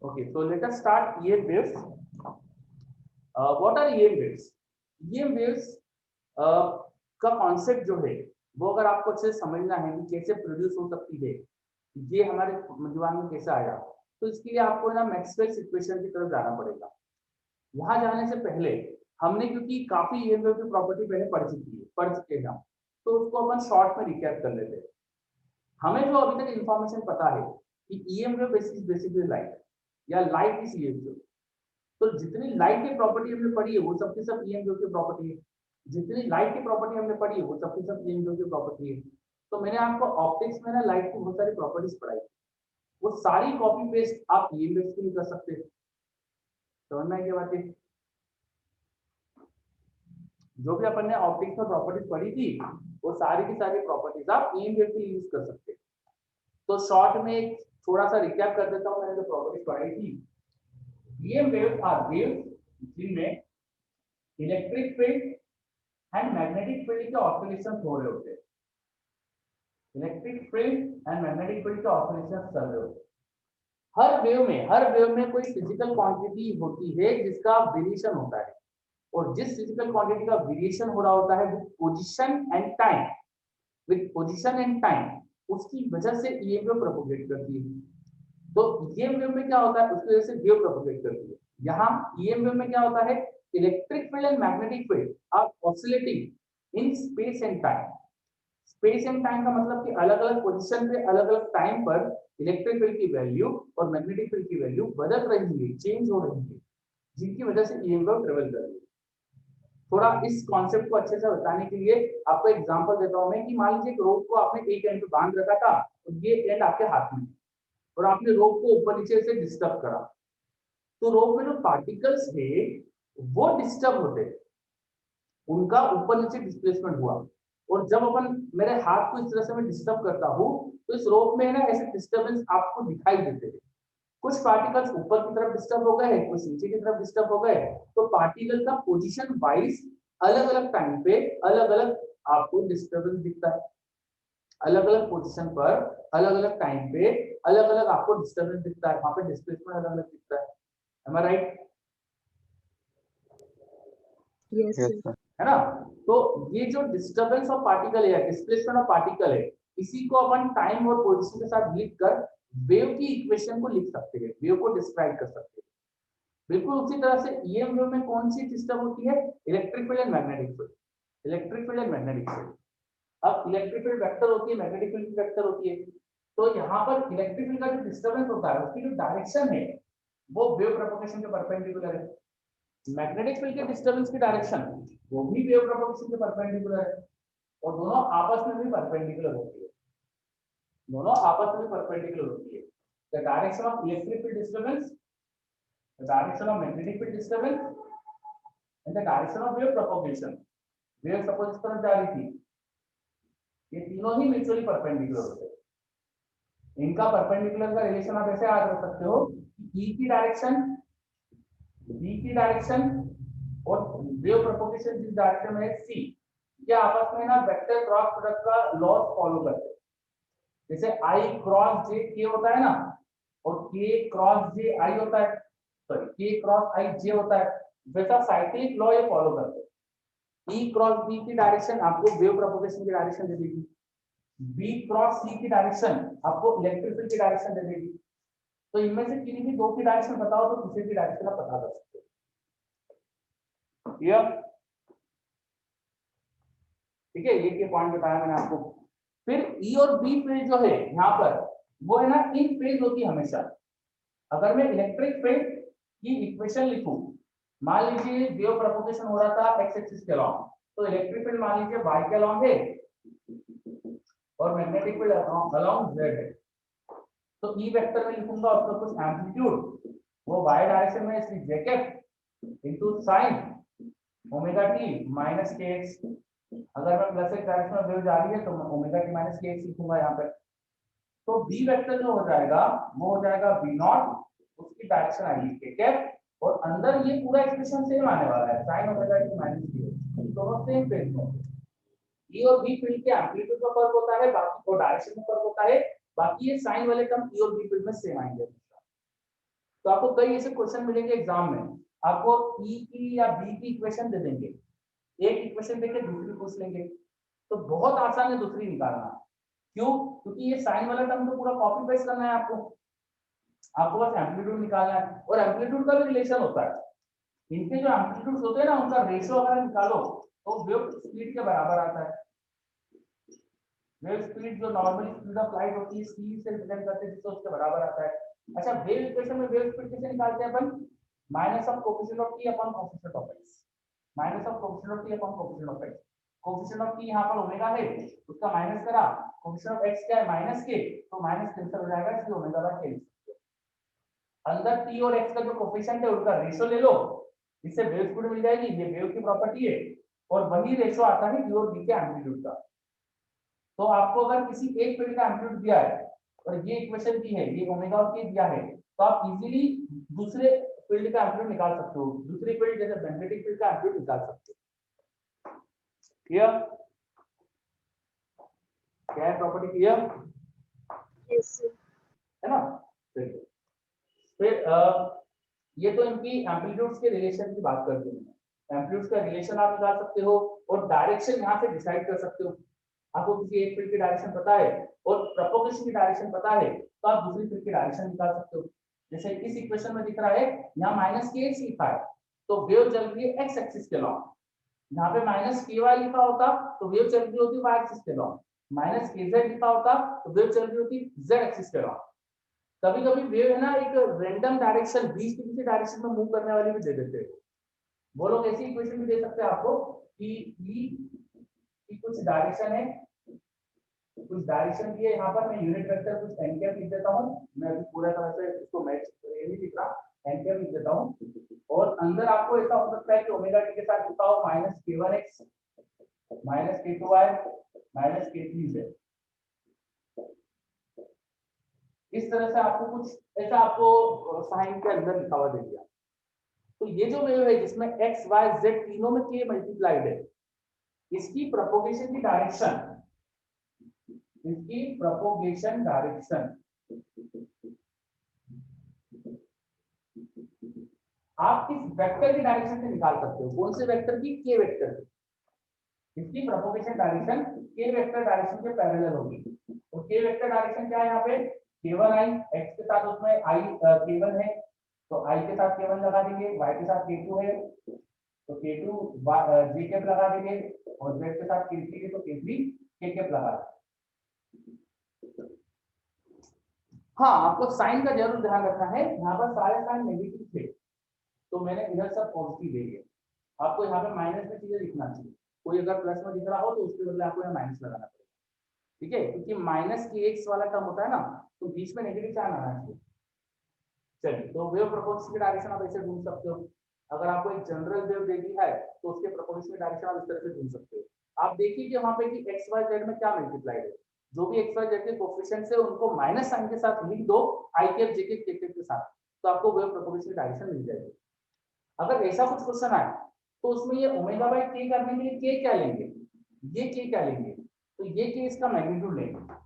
Okay, so let us start EM waves. What are EM waves? EM waves का concept जो है वो अगर आपको अच्छे से समझना है कि कैसे प्रोड्यूस हो सकती है, ये हमारे दिमाग में कैसे आया, तो इसके लिए आपको ना मैक्सवेल्स इक्वेशन की तरफ जाना पड़ेगा। यहाँ जाने से पहले हमने, क्योंकि काफी EM वेव की प्रॉपर्टी पहले पढ़ चुके हैं हम, तो उसको अपन शॉर्ट में रिकैप कर लेते हैं। हमें जो अभी तक इन्फॉर्मेशन पता है कि EM वेव बेसिकली लाइट या लाइट इज EM वेव। तो जितनी लाइट की प्रॉपर्टी हमने पढ़ी है वो सबकी सब EM वेव की प्रॉपर्टी है। जितनी लाइट की प्रॉपर्टी हमने पढ़ी है वो सबकी सब EM वेव की प्रॉपर्टी है। तो मैंने आपको ऑप्टिक्स में ना लाइट की बहुत सारी प्रॉपर्टीज पढ़ाई, वो सारी कॉपी पेस्ट आप EM वेव के लिए कर सकते हैं। समझ में आई क्या बात है? जो भी अपन ने ऑप्टिक्स में प्रॉपर्टीज पढ़ी थी वो सारी की सारी प्रॉपर्टीज आप EM वेव के लिए यूज कर सकते हैं। तो शॉर्ट में एक थोड़ा सा रिकैप कर देता हूँ, मैंने जो प्रॉपर्टीज पढ़ाई थी। EM वेव्स आर वेव्स जिनमें electric field and magnetic field के ऑसिलेशन हो रहे होते हैं। Electric field and magnetic field के ऑसिलेशन चल रहे होते हैं। हर वेव में कोई फिजिकल क्वांटिटी होती है जिसका वेरिएशन होता है, और जिस फिजिकल क्वांटिटी का वेरिएशन हो रहा होता है विद पोजीशन एंड टाइम, उसकी वजह से EM वेव प्रोपोगेट करती है। तो EM वेव में क्या होता है, उसकी वजह से वेव प्रोपोगेट करती है। यहाँ EM वेव में क्या होता है, electric field and magnetic field are oscillating in space and time. Space and time का मतलब कि अलग अलग पोजीशन पे अलग अलग टाइम पर इलेक्ट्रिक फील्ड की वैल्यू और मैग्नेटिक फील्ड की वैल्यू बदल रही है, चेंज हो रही है, जिनकी वजह से EM वेव ट्रेवल कर रही है। थोड़ा इस कॉन्सेप्ट को अच्छे से बताने के लिए आपको एग्जांपल देता हूं मैं, कि मान लीजिए एक रोप को आपने एक एंड पे बांध रखा था और ये एंड आपके हाथ में, और आपने रोप को ऊपर नीचे से डिस्टर्ब करा, तो रोप में जो पार्टिकल्स है वो डिस्टर्ब होते, उनका ऊपर नीचे डिस्प्लेसमेंट हुआ। और जब अपन मेरे हाथ को इस तरह से मैं डिस्टर्ब करता हूँ तो इस रोप में ना ऐसे डिस्टर्बेंस आपको दिखाई देते हैं। कुछ पार्टिकल्स ऊपर की तरफ डिस्टर्ब हो गए, कुछ नीचे की तरफ डिस्टर्ब हो गए। तो पार्टिकल का पोजीशन वाइज अलग अलग टाइम पे अलग अलग आपको डिस्टर्बेंस दिखता है। अलग अलग पोजीशन पर अलग अलग टाइम पे अलग अलग आपको डिस्टर्बेंस दिखता है, वहां पे डिस्प्लेसमेंट अलग अलग दिखता है। Am I right? Yes, Yes, sir. sir. है ना? तो ये जो डिस्टर्बेंस ऑफ पार्टिकल है, डिस्प्लेसमेंट ऑफ पार्टिकल है, इसी को अपन टाइम और पोजीशन के साथ लिख कर वेव की इक्वेशन को लिख सकते हैं, वेव को डिस्क्राइब कर सकते हैं। बिल्कुल उसी तरह से EM वेव में कौन सी डिस्टर्ब होती है, electric field and magnetic field. Electric field and magnetic field, अब इलेक्ट्रिक फील्ड वेक्टर होती है, मैग्नेटिक फील्ड वेक्टर होती है। तो यहाँ पर इलेक्ट्रिक फील्ड का जो डिस्टर्बेंस होता है उसकी जो डायरेक्शन है वो वेव प्रोपगेशन के परपेंडिकुलर है। मैग्नेटिक फील्ड के डिस्टर्बेंस की डायरेक्शन वो भी वेव प्रोपगेशन के परपेंडिकुलर है, और दोनों आपस में भी परपेंडिकुलर होती है, दोनों आपस में परपेंडिकुलर होती है। The direction of electric field disturbance, the direction of magnetic field disturbance and the direction of wave propagation. Wave suppose इस तरफ जा रही थी, ये तीनों ही म्यूचुअली परपेंडिकुलर होते हैं। इनका परपेंडिकुलर का रिलेशन आप ऐसे याद रख सकते हो कि E की डायरेक्शन, B की डायरेक्शन और वेव प्रोपगेशन जिस डायरेक्शन में है C, ये आपस में ना वेक्टर क्रॉस प्रोडक्ट का लॉ फॉलो करते हैं। जैसे I क्रॉस J K होता है ना, और K क्रॉस J I होता है, sorry K cross I J होता है, वैसा साइक्लिक लॉ ये फॉलो करते हैं। E क्रॉस B की डायरेक्शन आपको वेव प्रोपगेशन की डायरेक्शन दे देगी, B क्रॉस C की डायरेक्शन आपको इलेक्ट्रिक फील्ड की डायरेक्शन दे देगी। तो इनमें से किसी भी दो की डायरेक्शन बताओ तो किसी की डायरेक्शन आप पता कर सकते हो। क्लियर? ठीक है, ये पॉइंट बताया मैंने आपको। फिर E और B फील्ड जो है यहाँ पर वो है ना इन फेज होती है हमेशा। अगर मैं इलेक्ट्रिक फील्ड की इक्वेशन लिखूं, मान लीजिए वेव प्रोपगेशन हो रहा था x एक्सिस के अलॉन्ग, तो इलेक्ट्रिक फील्ड मान लीजिए y के अलॉन्ग है और मैग्नेटिक फील्ड अलॉन्ग z है। तो E वेक्टर में लिखूंगा उसका कुछ एम्पलीट्यूड, वो y डायरेक्शन में इसकी j cap into sin omega t minus kx। अगर मैं प्लस x डायरेक्शन में वेव जा रही है तो मैं ओमेगा t माइनस kx लिखूंगा यहाँ पे। तो B वेक्टर जो हो जाएगा वो हो जाएगा v नॉट, उसकी डायरेक्शन आएगी k कैप, और अंदर ये पूरा एक्सप्रेशन सेम आने वाला है sin omega t minus kx, दोनों सेम फेज में। E और B फील्ड के एम्पलीट्यूड में फर्क होता है, बाकी को डायरेक्शन में फर्क होता है, बाकी ये साइन वाले टर्म E और B फील्ड में सेम आएंगे। तो आपको कई ऐसे क्वेश्चन मिलेंगे एग्जाम में, आपको ई की या बी की इक्वेशन दे देंगे, एक इक्वेशन देके दूसरी पूछ लेंगे, तो बहुत आसान है दूसरी निकालना। क्यों? क्योंकि ये साइन वाला टर्म तो पूरा कॉपी पेस्ट करना है आपको बस एम्पलीट्यूड निकालना है, और एम्पलीट्यूड का भी रिलेशन होता है, इनके जो एम्पलीट्यूड होते हैं ना उनका रेशियो अगर निकालो तो वेव स्पीड के बराबर आता है। वेव स्पीड जो नॉर्मली स्पीड ऑफ लाइट होती है सी से रिप्रेजेंट करते हैं, जिससे उसके बराबर आता है। अच्छा, वेव इक्वेशन में वेव स्पीड कैसे निकालते हैं अपन? Minus of coefficient of T upon coefficient of X, minus of coefficient of T upon coefficient of X. Coefficient of T यहाँ पर ओमेगा है, उसका माइनस करा, कोएफिशिएंट ऑफ एक्स क्या है माइनस के, तो माइनस कैंसिल हो जाएगा, इसलिए ओमेगा बाय के। अंदर टी और एक्स का जो कोएफिशिएंट है उनका रेशियो ले लो, इससे वेव स्पीड मिल जाएगी, ये वेव की प्रॉपर्टी है, और वही रेशियो आता है u और v के एम्पलीट्यूड का। तो आपको अगर किसी एक फील्ड का एम्पलीट्यूड दिया है और ये इक्वेशन दी है, ये ओमेगा और के दिया है, तो आप इजीली दूसरे फील्ड का एम्पलीट्यूड निकाल सकते हो, दूसरी फील्ड जैसे मैग्नेटिक फील्ड का एम्पलीट्यूड निकाल सकते हो। क्लियर? क्या है प्रॉपर्टी? क्लियर? यस है ना? देखिए फिर ये तो इनकी एम्पलीट्यूड्स के रिलेशन की बात करते हैं। एम्पलीट्यूड्स का रिलेशन आप निकाल सकते हो और डायरेक्शन यहाँ से डिसाइड कर सकते हो। आपको किसी एक फील्ड की डायरेक्शन पता है और प्रोपगेशन की डायरेक्शन पता है, तो आप दूसरी फील्ड की डायरेक्शन निकाल सकते हो। जैसे इस इक्वेशन में दिख रहा है यहाँ माइनस के एक्स लिखा है, तो वेव चल रही है एक्स एक्सिस के लॉन्ग। यहाँ पे माइनस के वाई लिखा होता तो वेव चल रही होती वाई एक्सिस के लॉन्ग, माइनस के जेड लिखा होता तो वेव चल रही होती जेड एक्सिस के लॉन्ग। कभी कभी वेव है ना एक रैंडम डायरेक्शन 20 के पीछे डायरेक्शन में मूव करने वाली भी दे देते हैं। वो लोग ऐसी इक्वेशन भी दे सकते हैं आपको कि ई की कुछ डायरेक्शन है, कुछ डायरेक्शन की है, यहाँ पर मैं यूनिट वेक्टर कुछ एन कैप लिख देता हूँ, मैं अभी पूरा तरह से इसको मैच नहीं लिख रहा, एन कैप लिख देता हूँ, और अंदर आपको ऐसा हो सकता है कि ओमेगा टी के साथ लिखा हो माइनस के वन एक्स माइनस के टू वाई माइनस के थ्री जेड। इस तरह से आपको कुछ ऐसा आपको साइन के अंदर लिखा हुआ दे दिया। तो ये जो वेव है जिसमें एक्स वाई जेड तीनों में के मल्टीप्लाइड है, इसकी प्रोपोगेशन की डायरेक्शन, इसकी प्रोपोगेशन डायरेक्शन आप इस वेक्टर की डायरेक्शन से निकाल सकते हो। कौन से वेक्टर की? के वेक्टर की। इसकी प्रोपोगेशन डायरेक्शन के वेक्टर डायरेक्शन के पैरेलल होगी। तो के वेक्टर डायरेक्शन क्या है यहाँ पे? k1 i, x के साथ उसमें i k1 है तो i के साथ k1 लगा देंगे, y के साथ k2 है तो k2 j कैप लगा देंगे, और z के साथ k3 है तो k3 k कैप लगा देंगे। हाँ, आपको साइन का जरूर ध्यान रखना है, यहाँ पर सारे साइन नेगेटिव थे तो मैंने इधर सब पॉजिटिव दे दिया। आपको यहाँ पे माइनस में चीजें लिखना चाहिए, कोई अगर प्लस में दिख रहा हो तो उसके बदले आपको यहाँ माइनस लगाना पड़ेगा, ठीक है? क्योंकि माइनस के एक्स वाला टर्म होता है ना, तो बीच में नेगेटिव साइन आना चाहिए। चलिए, तो वेव प्रोपोगेशन की डायरेक्शन आप ऐसे ढूंढ सकते हो। अगर आपको एक जनरल वेव दे दी है तो उसके प्रोपोगेशन की डायरेक्शन आप इस तरह से ढूंढ सकते हो। आप देखिए कि वहां पे कि एक्स वाई जेड में क्या मल्टीप्लाइड है, जो भी एक्स वाई जेड के कोएफिशिएंट्स है उनको माइनस साइन के साथ लिख दो, आई कैप जे कैप के कैप के साथ, तो आपको वेव प्रोपोगेशन की डायरेक्शन मिल जाएगी। अगर ऐसा कुछ क्वेश्चन आए तो उसमें ये ओमेगा बाय के करने के लिए के क्या लेंगे, ये के क्या लेंगे, तो ये के इसका मैग्नीट्यूड लेंगे।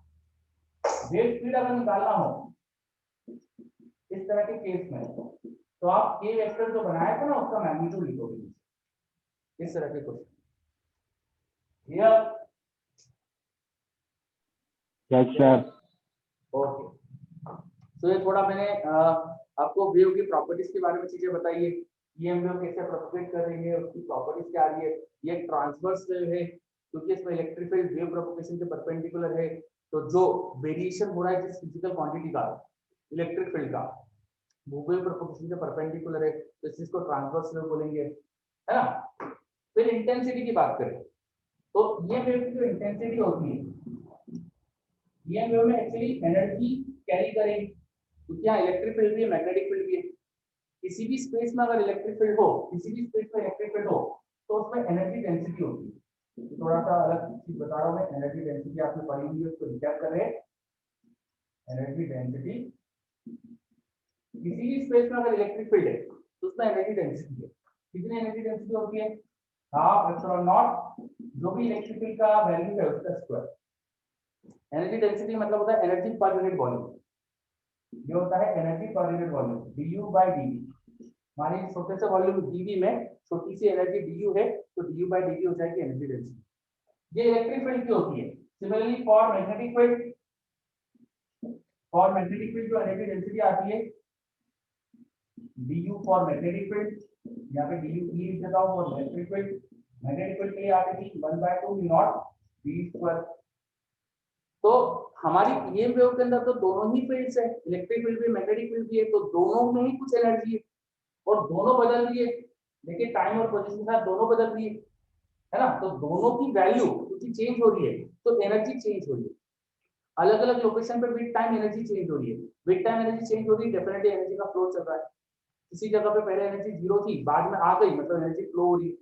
वेव स्पीड अगर निकालना हो इस तरह के केस में तो आप के वेक्टर जो बनाया था ना उसका मैग्नीट्यूड लिखोगे, इस तरह के क्वेश्चन। यह यस सर। ओके, तो ये थोड़ा मैंने आपको वेव की प्रॉपर्टीज के बारे में चीजें बताई है, ये वेव कैसे प्रोपोगेट कर रही है, उसकी प्रॉपर्टीज क्या आ रही है। ये ट्रांसवर्स वेव है क्योंकि इसमें इलेक्ट्रिक फील्ड वेव प्रोपोगेशन के परपेंडिकुलर है, तो जो वेरिएशन हो रहा है जिस फिजिकल क्वांटिटी का इलेक्ट्रिक फील्ड का वो वेव प्रोपोगेशन के परपेंडिकुलर है, तो इस चीज को ट्रांसवर्स वेव बोलेंगे, है ना। फिर इंटेंसिटी की बात करें तो ये वेव की जो इंटेंसिटी होती है, ये वेव में एक्चुअली एनर्जी कैरी करेगी क्योंकि यहाँ इलेक्ट्रिक फील्ड भी है, मैग्नेटिक फील्ड भी है। किसी भी स्पेस में अगर इलेक्ट्रिक फील्ड हो, किसी भी स्पेस में इलेक्ट्रिक फील्ड हो तो उसमें एनर्जी डेंसिटी होती है। तो थोड़ा सा अलग चीज बता रहा हूँ मैं, एनर्जी डेंसिटी आपने पढ़ी हुई है उसको रिकैप करें। एनर्जी डेंसिटी, किसी भी स्पेस में अगर इलेक्ट्रिक फील्ड है तो उसमें एनर्जी डेंसिटी है। कितनी एनर्जी डेंसिटी होती है? हाफ एप्सिलॉन नॉट, जो भी इलेक्ट्रिक फील्ड का वैल्यू है उसका स्क्वायर। एनर्जी डेंसिटी मतलब होता है एनर्जी पर यूनिट वॉल्यूम। ये होता है energy per unit volume, du by dv। मान लीजिए छोटे से वॉल्यूम dv में छोटी सी एनर्जी du है, तो du बाई dv हो जाएगी एनर्जी डेंसिटी। ये इलेक्ट्रिक फील्ड की होती है। Similarly for magnetic field, for magnetic field जो एनर्जी डेंसिटी आती है du फॉर मैग्नेटिक फील्ड, यहाँ पे du ई लिख देता हूँ for electric field. Magnetic field के लिए आती थी 1/2 नॉट v स्क्वायर। तो हमारी ईएम वेव के अंदर तो दोनों ही फील्ड्स है, इलेक्ट्रिक फील्ड भी मैग्नेटिक फील्ड भी है, तो दोनों में ही कुछ एनर्जी है और दोनों बदल रही है। देखिए टाइम और पोजीशन के साथ दोनों बदल रही है ना, तो दोनों की वैल्यू क्योंकि चेंज हो रही है तो एनर्जी चेंज हो रही है। अलग अलग लोकेशन पे विद टाइम एनर्जी चेंज हो रही है, विद टाइम एनर्जी चेंज हो रही है, डेफिनेटली एनर्जी का फ्लो चल रहा है। किसी जगह पे पहले एनर्जी जीरो थी, बाद में आ गई, मतलब एनर्जी फ्लो हो रही है।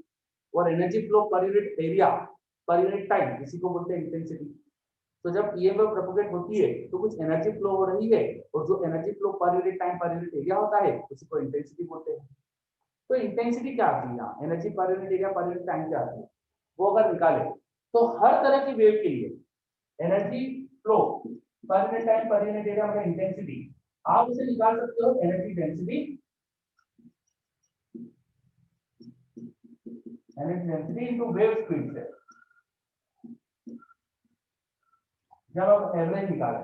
और energy flow per unit area, per unit time, इसी को बोलते हैं इंटेंसिटी। तो जब ईएम वेव प्रोपोगेट होती है तो कुछ एनर्जी फ्लो हो रही है, और जो energy flow per unit time per unit area होता है उसी को इंटेंसिटी बोलते हैं। तो इंटेंसिटी क्या आती है यहाँ, energy per unit area per unit time क्या आती है, वो अगर निकाले तो हर तरह की वेव के लिए energy flow per unit time per unit area मतलब इंटेंसिटी, आप उसे निकाल सकते हो energy density, energy density into wave speed से। जब आप एवरेज निकालें,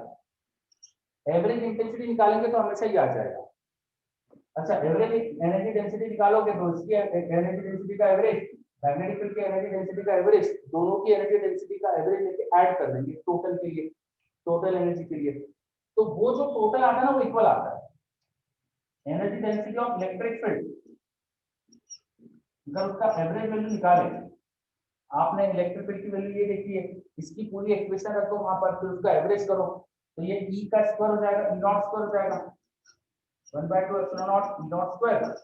एवरेज इंटेंसिटी निकालेंगे तो हमेशा ये आ जाएगा। अच्छा, एवरेज एनर्जी डेंसिटी निकालोगे तो इसकी एनर्जी डेंसिटी का एवरेज, मैग्नेटिक फील्ड की एनर्जी डेंसिटी का एवरेज, दोनों की एनर्जी डेंसिटी का एवरेज लेके ऐड कर देंगे टोटल के लिए, टोटल एनर्जी के लिए। तो वो जो टोटल आता है ना वो इक्वल आता है energy density of electric field. अगर उसका एवरेज वैल्यू निकालें, आपने इलेक्ट्रिक फील्ड की वैल्यू ये देखी है, इसकी पूरी इक्वेशन रख दो वहां पर, फिर उसका एवरेज करो तो ये E का स्क्वायर हो जाएगा, E नॉट स्क्वायर हो जाएगा 1/2 epsilon not E not square.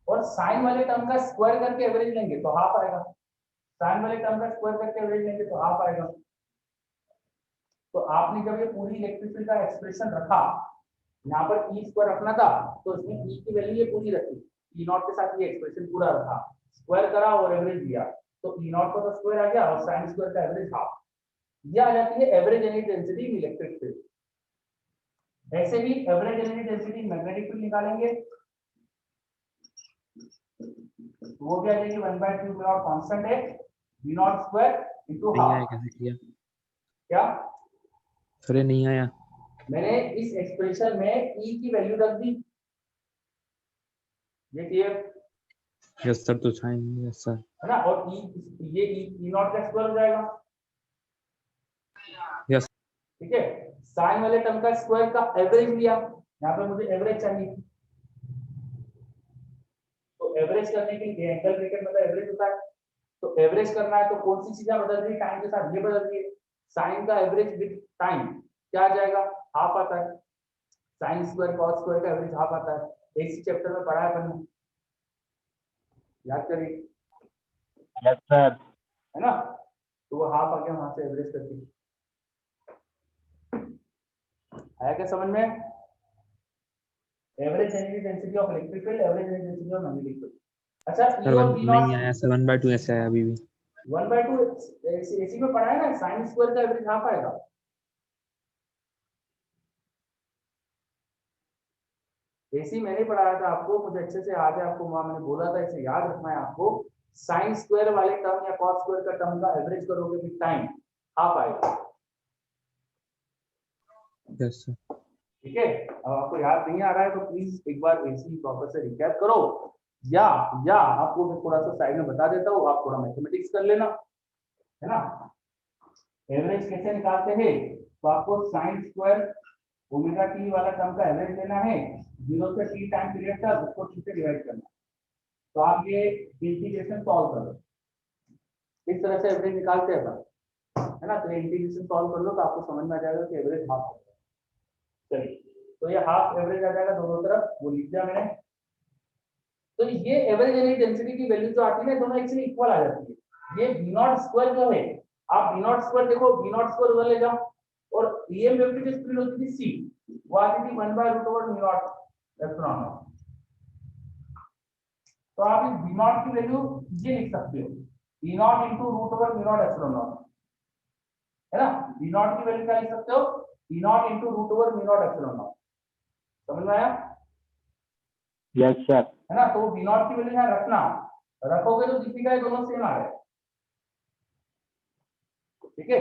और साइन वाले टर्म का स्क्वायर करके एवरेज लेंगे तो हाफ आएगा, साइन वाले टर्म का स्क्वायर करके एवरेज लेंगे तो हाफ आएगा। तो आपने जब ये पूरी इलेक्ट्रिक फील्ड का एक्सप्रेशन रखा, यहाँ पर ई स्क्वायर रखना था तो इसमें ई की वैल्यू ये पूरी रखी, ई नॉट के साथ ये एक्सप्रेशन पूरा रखा, स्क्वायर करा और एवरेज दिया, तो ई नॉट का तो स्क्वायर आ गया और साइन स्क्वायर का एवरेज हाफ। ये आ जाती है average energy density in electric field. ऐसे ही average energy density magnetic field निकालेंगे, वो क्या आ जाएगी 1/2 v नॉट कांस्टेंट है, v नॉट स्क्वायर इनटू नहीं आया, हाफ। कैसे किया? क्या अरे नहीं आया। मैंने इस एक्सप्रेशन में e की वैल्यू रख दी, ये क्लियर यस सर, तो छाएंगे। Yes sir. है ना, और e ये e नॉट का स्क्वायर हो जाएगा, यस। ठीक है। साइन वाले टर्म का स्क्वायर का एवरेज लिया, यहाँ पे मुझे एवरेज चाहिए, तो एवरेज करने के लिए एंगल ब्रैकेट मतलब एवरेज होता है, तो एवरेज करना है तो कौन सी चीजें बदल रही है टाइम के साथ, ये बदल रही है। साइन का एवरेज विद टाइम क्या आ जाएगा, हाफ आता है, साइन स्क्वायर कॉस स्क्वायर का एवरेज हाफ आता है, इसी चैप्टर में पढ़ा है अपन ने, याद करिए। Yes sir. है ना, तो वो हाफ आ गया वहां से एवरेज करके। आया क्या समझ में, average energy density of electric field, average energy density of magnetic field. अच्छा, सर E और V नहीं नॉट आया सर, 1/2 ऐसे आया अभी भी। 1/2 एसी में पढ़ा है ना, साइन स्क्वायर का एवरेज हाफ आएगा। एसी मैंने पढ़ाया था आपको, मुझे अच्छे से याद है, आपको वहां मैंने बोला था इसे याद रखना है आपको, साइन स्क्वायर वाले टर्म या कॉस स्क्वायर का टर्म का एवरेज करोगे विद टाइम हाफ आएगा। Yes sir. ठीक है, अब आपको याद नहीं आ रहा है तो प्लीज एक बार एसी प्रॉपर से रिकैप करो, या आपको मैं थोड़ा सा साइड में बता देता हूँ, आप थोड़ा मैथमेटिक्स कर लेना, है ना। एवरेज कैसे निकालते हैं, तो आपको साइन स्क्वायर ओमेगा टी वाला टर्म का एवरेज लेना है, 0 से t टाइम पीरियड तक, उसको t से डिवाइड करना। तो आप ये इंटीग्रेशन सॉल्व करो, इस तरह से एवरेज निकालते हैं अपन, है ना। तो ये इंटीग्रेशन सॉल्व कर लो तो आपको समझ में आ जाएगा कि एवरेज हाफ हो जाएगा। चलिए, तो ये हाफ एवरेज आ जाएगा दोनों तरफ, वो लिख दिया मैंने। तो ये एवरेज एनर्जी डेंसिटी की वैल्यू जो आती है ना, दोनों एक्चुअली इक्वल आ जाती है। ये v नॉट स्क्वायर जो है, आप v नॉट स्क्वायर देखो, v नॉट स्क्वायर उधर ले जाओ, और ईएम वेव की जो स्पीड होती थी c, वो आती थी 1/√v नॉट एप्सिलॉन नॉट। तो आप इस v नॉट की वैल्यू ये लिख सकते हो, v not into √v not epsilon not, है ना। v नॉट की वैल्यू क्या लिख सकते हो, v not into √v not epsilon not. समझ में आया? Yes sir. है ना? तो V नॉट की वैल्यू यहाँ रखना, रखोगे तो दिखेगा ये दोनों सेम आ रहे हैं। ठीक है,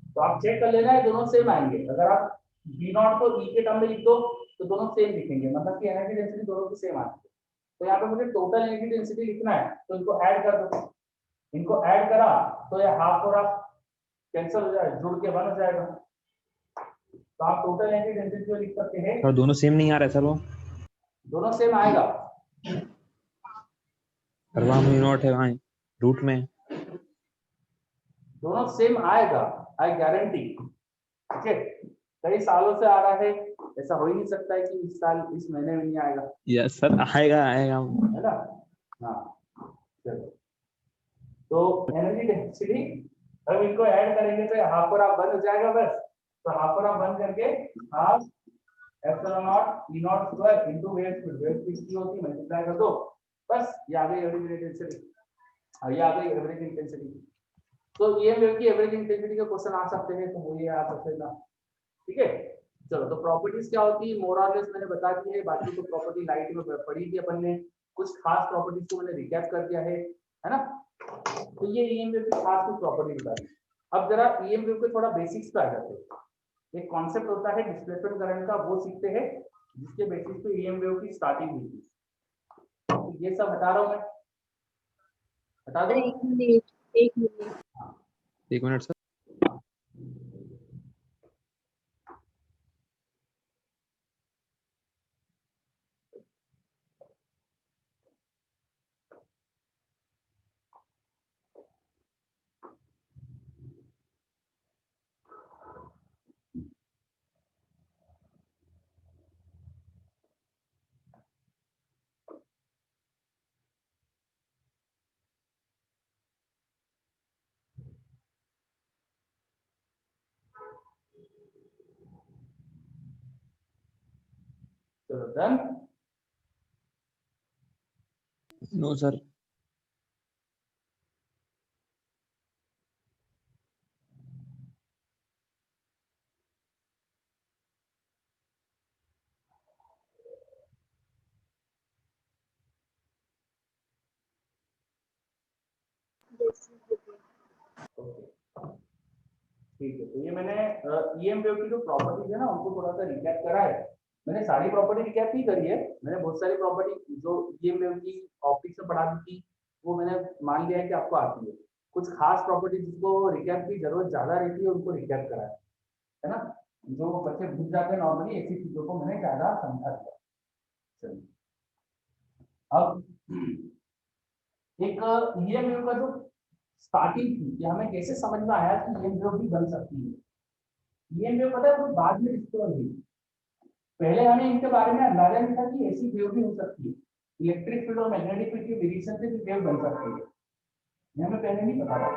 तो आप चेक कर लेना है दोनों सेम आएंगे। अगर आप V नॉट को E के टर्म में लिख दो तो दोनों सेम दिखेंगे, मतलब कि एनर्जी डेंसिटी दोनों की सेम आती है। तो यहाँ पे मुझे टोटल एनर्जी डेंसिटी लिखना है, तो इनको ऐड कर दो। इनको ऐड करा तो ये हाफ और हाफ कैंसिल हो जाएगा, जुड़ के 1 हो जाएगा। तो आप टोटल एनर्जी डेंसिटी लिख सकते हैं, सर दोनों सेम नहीं आ रहा है सर, वो दोनों सेम आएगा। सर वहाँ म्यू नॉट है, वहाँ रूट में। दोनों सेम आएगा, आई गारंटी। ठीक है, कई सालों से आ रहा है, ऐसा हो ही नहीं सकता है कि इस साल इस महीने में नहीं आएगा, यस सर, आएगा आएगा। है ना? हाँ, चलो। तो एनर्जी डेंसिटी अब इनको ऐड करेंगे तो हाफ और हाफ बन हो जाएगा बस। तो हाफ और हाफ बन करके half epsilon not E not square into wave speed, wave speed की होती है मल्टीप्लाई कर दो, बस ये आ गई एवरेज इंटेंसिटी, ये आ गई एवरेज इंटेंसिटी। तो ये वेव की एवरेज इंटेंसिटी के क्वेश्चन आ सकते हैं, तो वो ये आ सकते हैं। ठीक है, चलो। तो प्रॉपर्टीज क्या होती है मोर और लेस मैंने बता दी है, बाकी तो प्रॉपर्टी लाइट में पढ़ी थी अपन ने, कुछ खास प्रॉपर्टीज को मैंने रिकैप कर दिया है ना? तो ये ईएम वेव की खास कुछ प्रॉपर्टी बता दी। अब जरा ईएम वेव के थोड़ा बेसिक्स पे आ जाते हैं। एक कॉन्सेप्ट होता है डिस्प्लेसमेंट करंट का, वो सीखते हैं, जिसके बेसिस पे ईएम वेव की स्टार्टिंग हुई थी। तो ये सब हटा रहा हूं मैं, हटा दो। एक मिनट, एक मिनट। एक मिनट सर। चलो done. No sir. Yes, okay, ठीक है। तो ये मैंने ईएम वेव की जो प्रॉपर्टीज है ना उनको थोड़ा सा रिकैप करा है। मैंने सारी प्रॉपर्टी रिकैप नहीं करी है, मैंने बहुत सारी प्रॉपर्टी जो ईएम वेव की ऑप्टिक्स में पढ़ा दी थी वो मैंने मान लिया है कि आपको आती है। कुछ खास प्रॉपर्टी जिसको रिकैप की जरूरत ज्यादा रहती है उनको रिकैप करा है ना? जो बच्चे भूल जाते हैं नॉर्मली, ऐसी चीजों को मैंने ज्यादा समझा दिया। चलिए, अब एक ईएम वेव का जो स्टार्टिंग थी कि हमें कैसे समझ में आया कि ईएम वेव भी बन सकती है। ईएम वेव पता है कुछ बाद में डिस्कवर हुई, पहले हमें इनके बारे में अंदाजा नहीं था कि ऐसी वेव भी हो सकती है, इलेक्ट्रिक फील्ड और मैग्नेटिक फील्ड के वेरिएशन से भी वेव बन सकती है, ये हमें पहले नहीं पता था।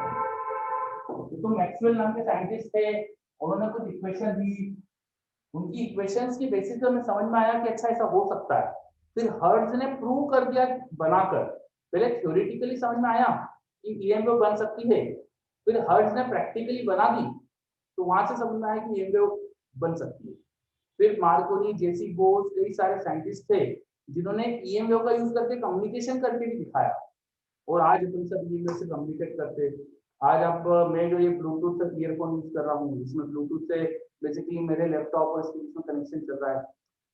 तो मैक्सवेल नाम के साइंटिस्ट थे, उन्होंने कुछ इक्वेशन दी, उनकी इक्वेशंस की बेसिस पे हमें समझ में आया कि अच्छा ऐसा हो सकता है। फिर हर्ट्ज ने प्रूव कर दिया बनाकर, पहले थ्योरेटिकली समझ में आया कि ईएम वेव बन सकती है, फिर हर्ट्ज ने प्रैक्टिकली बना दी, तो वहां से समझ में आया कि ईएम वेव बन सकती है। फिर मार्कोनी, जेसी बोस, कई सारे साइंटिस्ट थे जिन्होंने ईएम वेव का यूज करके कम्युनिकेशन करके भी दिखाया, और आज अपन सब ईएम वेव से कम्युनिकेट करते हैं। आज आप मैं जो ये ब्लूटूथ से ईयरफोन यूज कर रहा हूँ, इसमें ब्लूटूथ से बेसिकली मेरे लैपटॉप और इसके बीच में कनेक्शन चल रहा है,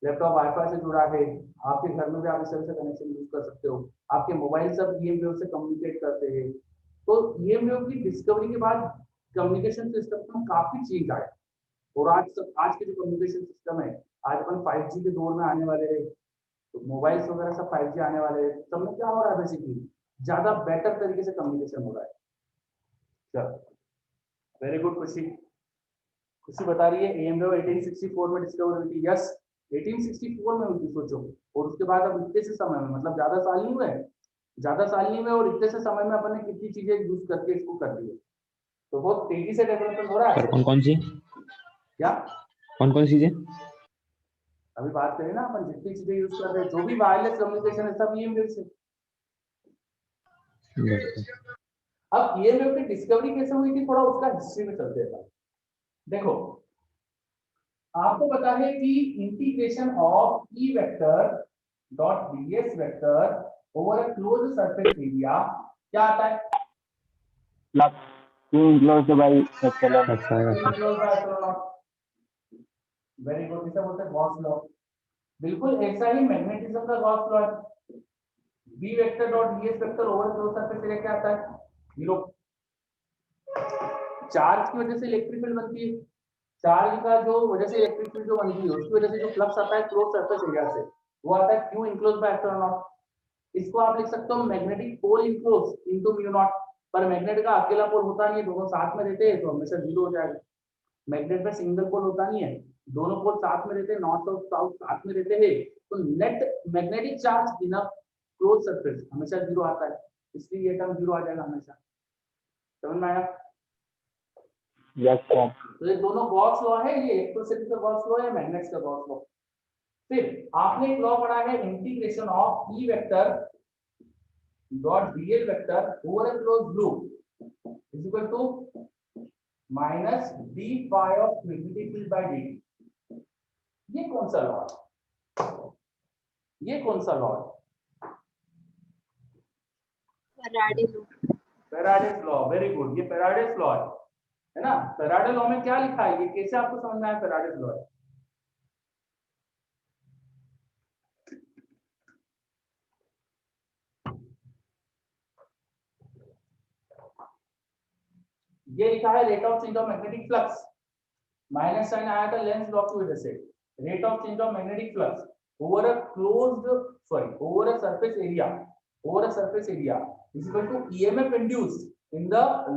लैपटॉप वाईफाई से जुड़ा है, आपके घर में भी आप इस तरह से कनेक्शन यूज कर सकते हो, आपके मोबाइल सब ईएम वेव से कम्युनिकेट करते हैं। तो ईएम वेव की डिस्कवरी के बाद कम्युनिकेशन सिस्टम में काफी चेंज आया, और आज के जो कम्युनिकेशन सिस्टम है, आज अपन 5G के दौर में आने वाले हैं, तो मोबाइल्स वगैरह सब 5G आने वाले हैं, सब में क्या हो रहा है बेसिकली ज्यादा बेटर तरीके से कम्युनिकेशन हो रहा है। चलो, वेरी गुड खुशी। खुशी बता रही है ईएम वेव 1864 में डिस्कवर हुई थी। यस, 1864 में हुई थी, सोचो। और उसके बाद अब इतने से समय में, मतलब ज्यादा साल नहीं हुए, ज्यादा साल नहीं हुए, और इतने से समय में अपन ने कितनी चीजें यूज करके इसको कर दी है। तो बहुत तेजी से डेवलपमेंट हो रहा सर है। कौन कौन सी क्या चीजें? अभी बात करें ना अपन, जितनी चीजें यूज कर रहे हैं, जो भी वायरलेस कम्युनिकेशन है सब ईएम वेव से। Yes sir. अब ईएम वेव की डिस्कवरी कैसे हुई थी, थोड़ा उसका हिस्ट्री में चलते हैं। देखो, आपको पता है कि integration of E vector dot ds vector over a close surface area क्या आता है? Plus Q enclosed by epsilon. Flux आएगा sir. Enclose by epsilon naught. Very good, इसे बोलते हैं गॉस लॉ। बिल्कुल ऐसा ही मैग्नेटिज्म का गॉस लॉ है। B vector dot ds vector over close surface area क्या आता है? 0। चार्ज की वजह से इलेक्ट्रिक फील्ड बनती है, चार्ज का जो वजह से इलेक्ट्रिक फील्ड जो बनती है उसकी वजह से जो फ्लक्स आता है क्लोज सरफेस एरिया से वो आता है Q enclose by epsilon naught. इसको आप लिख सकते हो magnetic pole enclose into mu naught. पर मैग्नेट का अकेला पोल होता नहीं है, दोनों साथ में रहते हैं तो हमेशा 0 हो जाएगा। मैग्नेट में सिंगल पोल होता नहीं है, दोनों पोल साथ में रहते हैं, नॉर्थ और साउथ साथ में रहते हैं, तो net magnetic charge in a close surface हमेशा 0 आता है, इसलिए ये टर्म 0 आ जाएगा हमेशा। समझ में आया? Yes, sir. तो ये दोनों गॉस लॉ है, ये इलेक्ट्रिसिटी का गॉस लॉ है, मैग्नेट्स का गॉस लॉ। फिर आपने एक लॉ पढ़ा है integration of E vector dot DL vector over a closed loop is equal to minus D phi of magnetic field by D. ये कौन सा लॉ है? ये कौन सा लॉ है? Faraday law. Faraday's law. Very good, ये फैराडेस लॉ है ना? फैराडे लॉ में क्या लिखा है, ये कैसे आपको समझ में आया फैराडेस लॉ है? ये लिखा है rate of change of magnetic flux, minus sign आया था लेंस लॉ की वजह से। Rate of change of magnetic flux over a closed sorry over a surface area is equal to EMF induced in the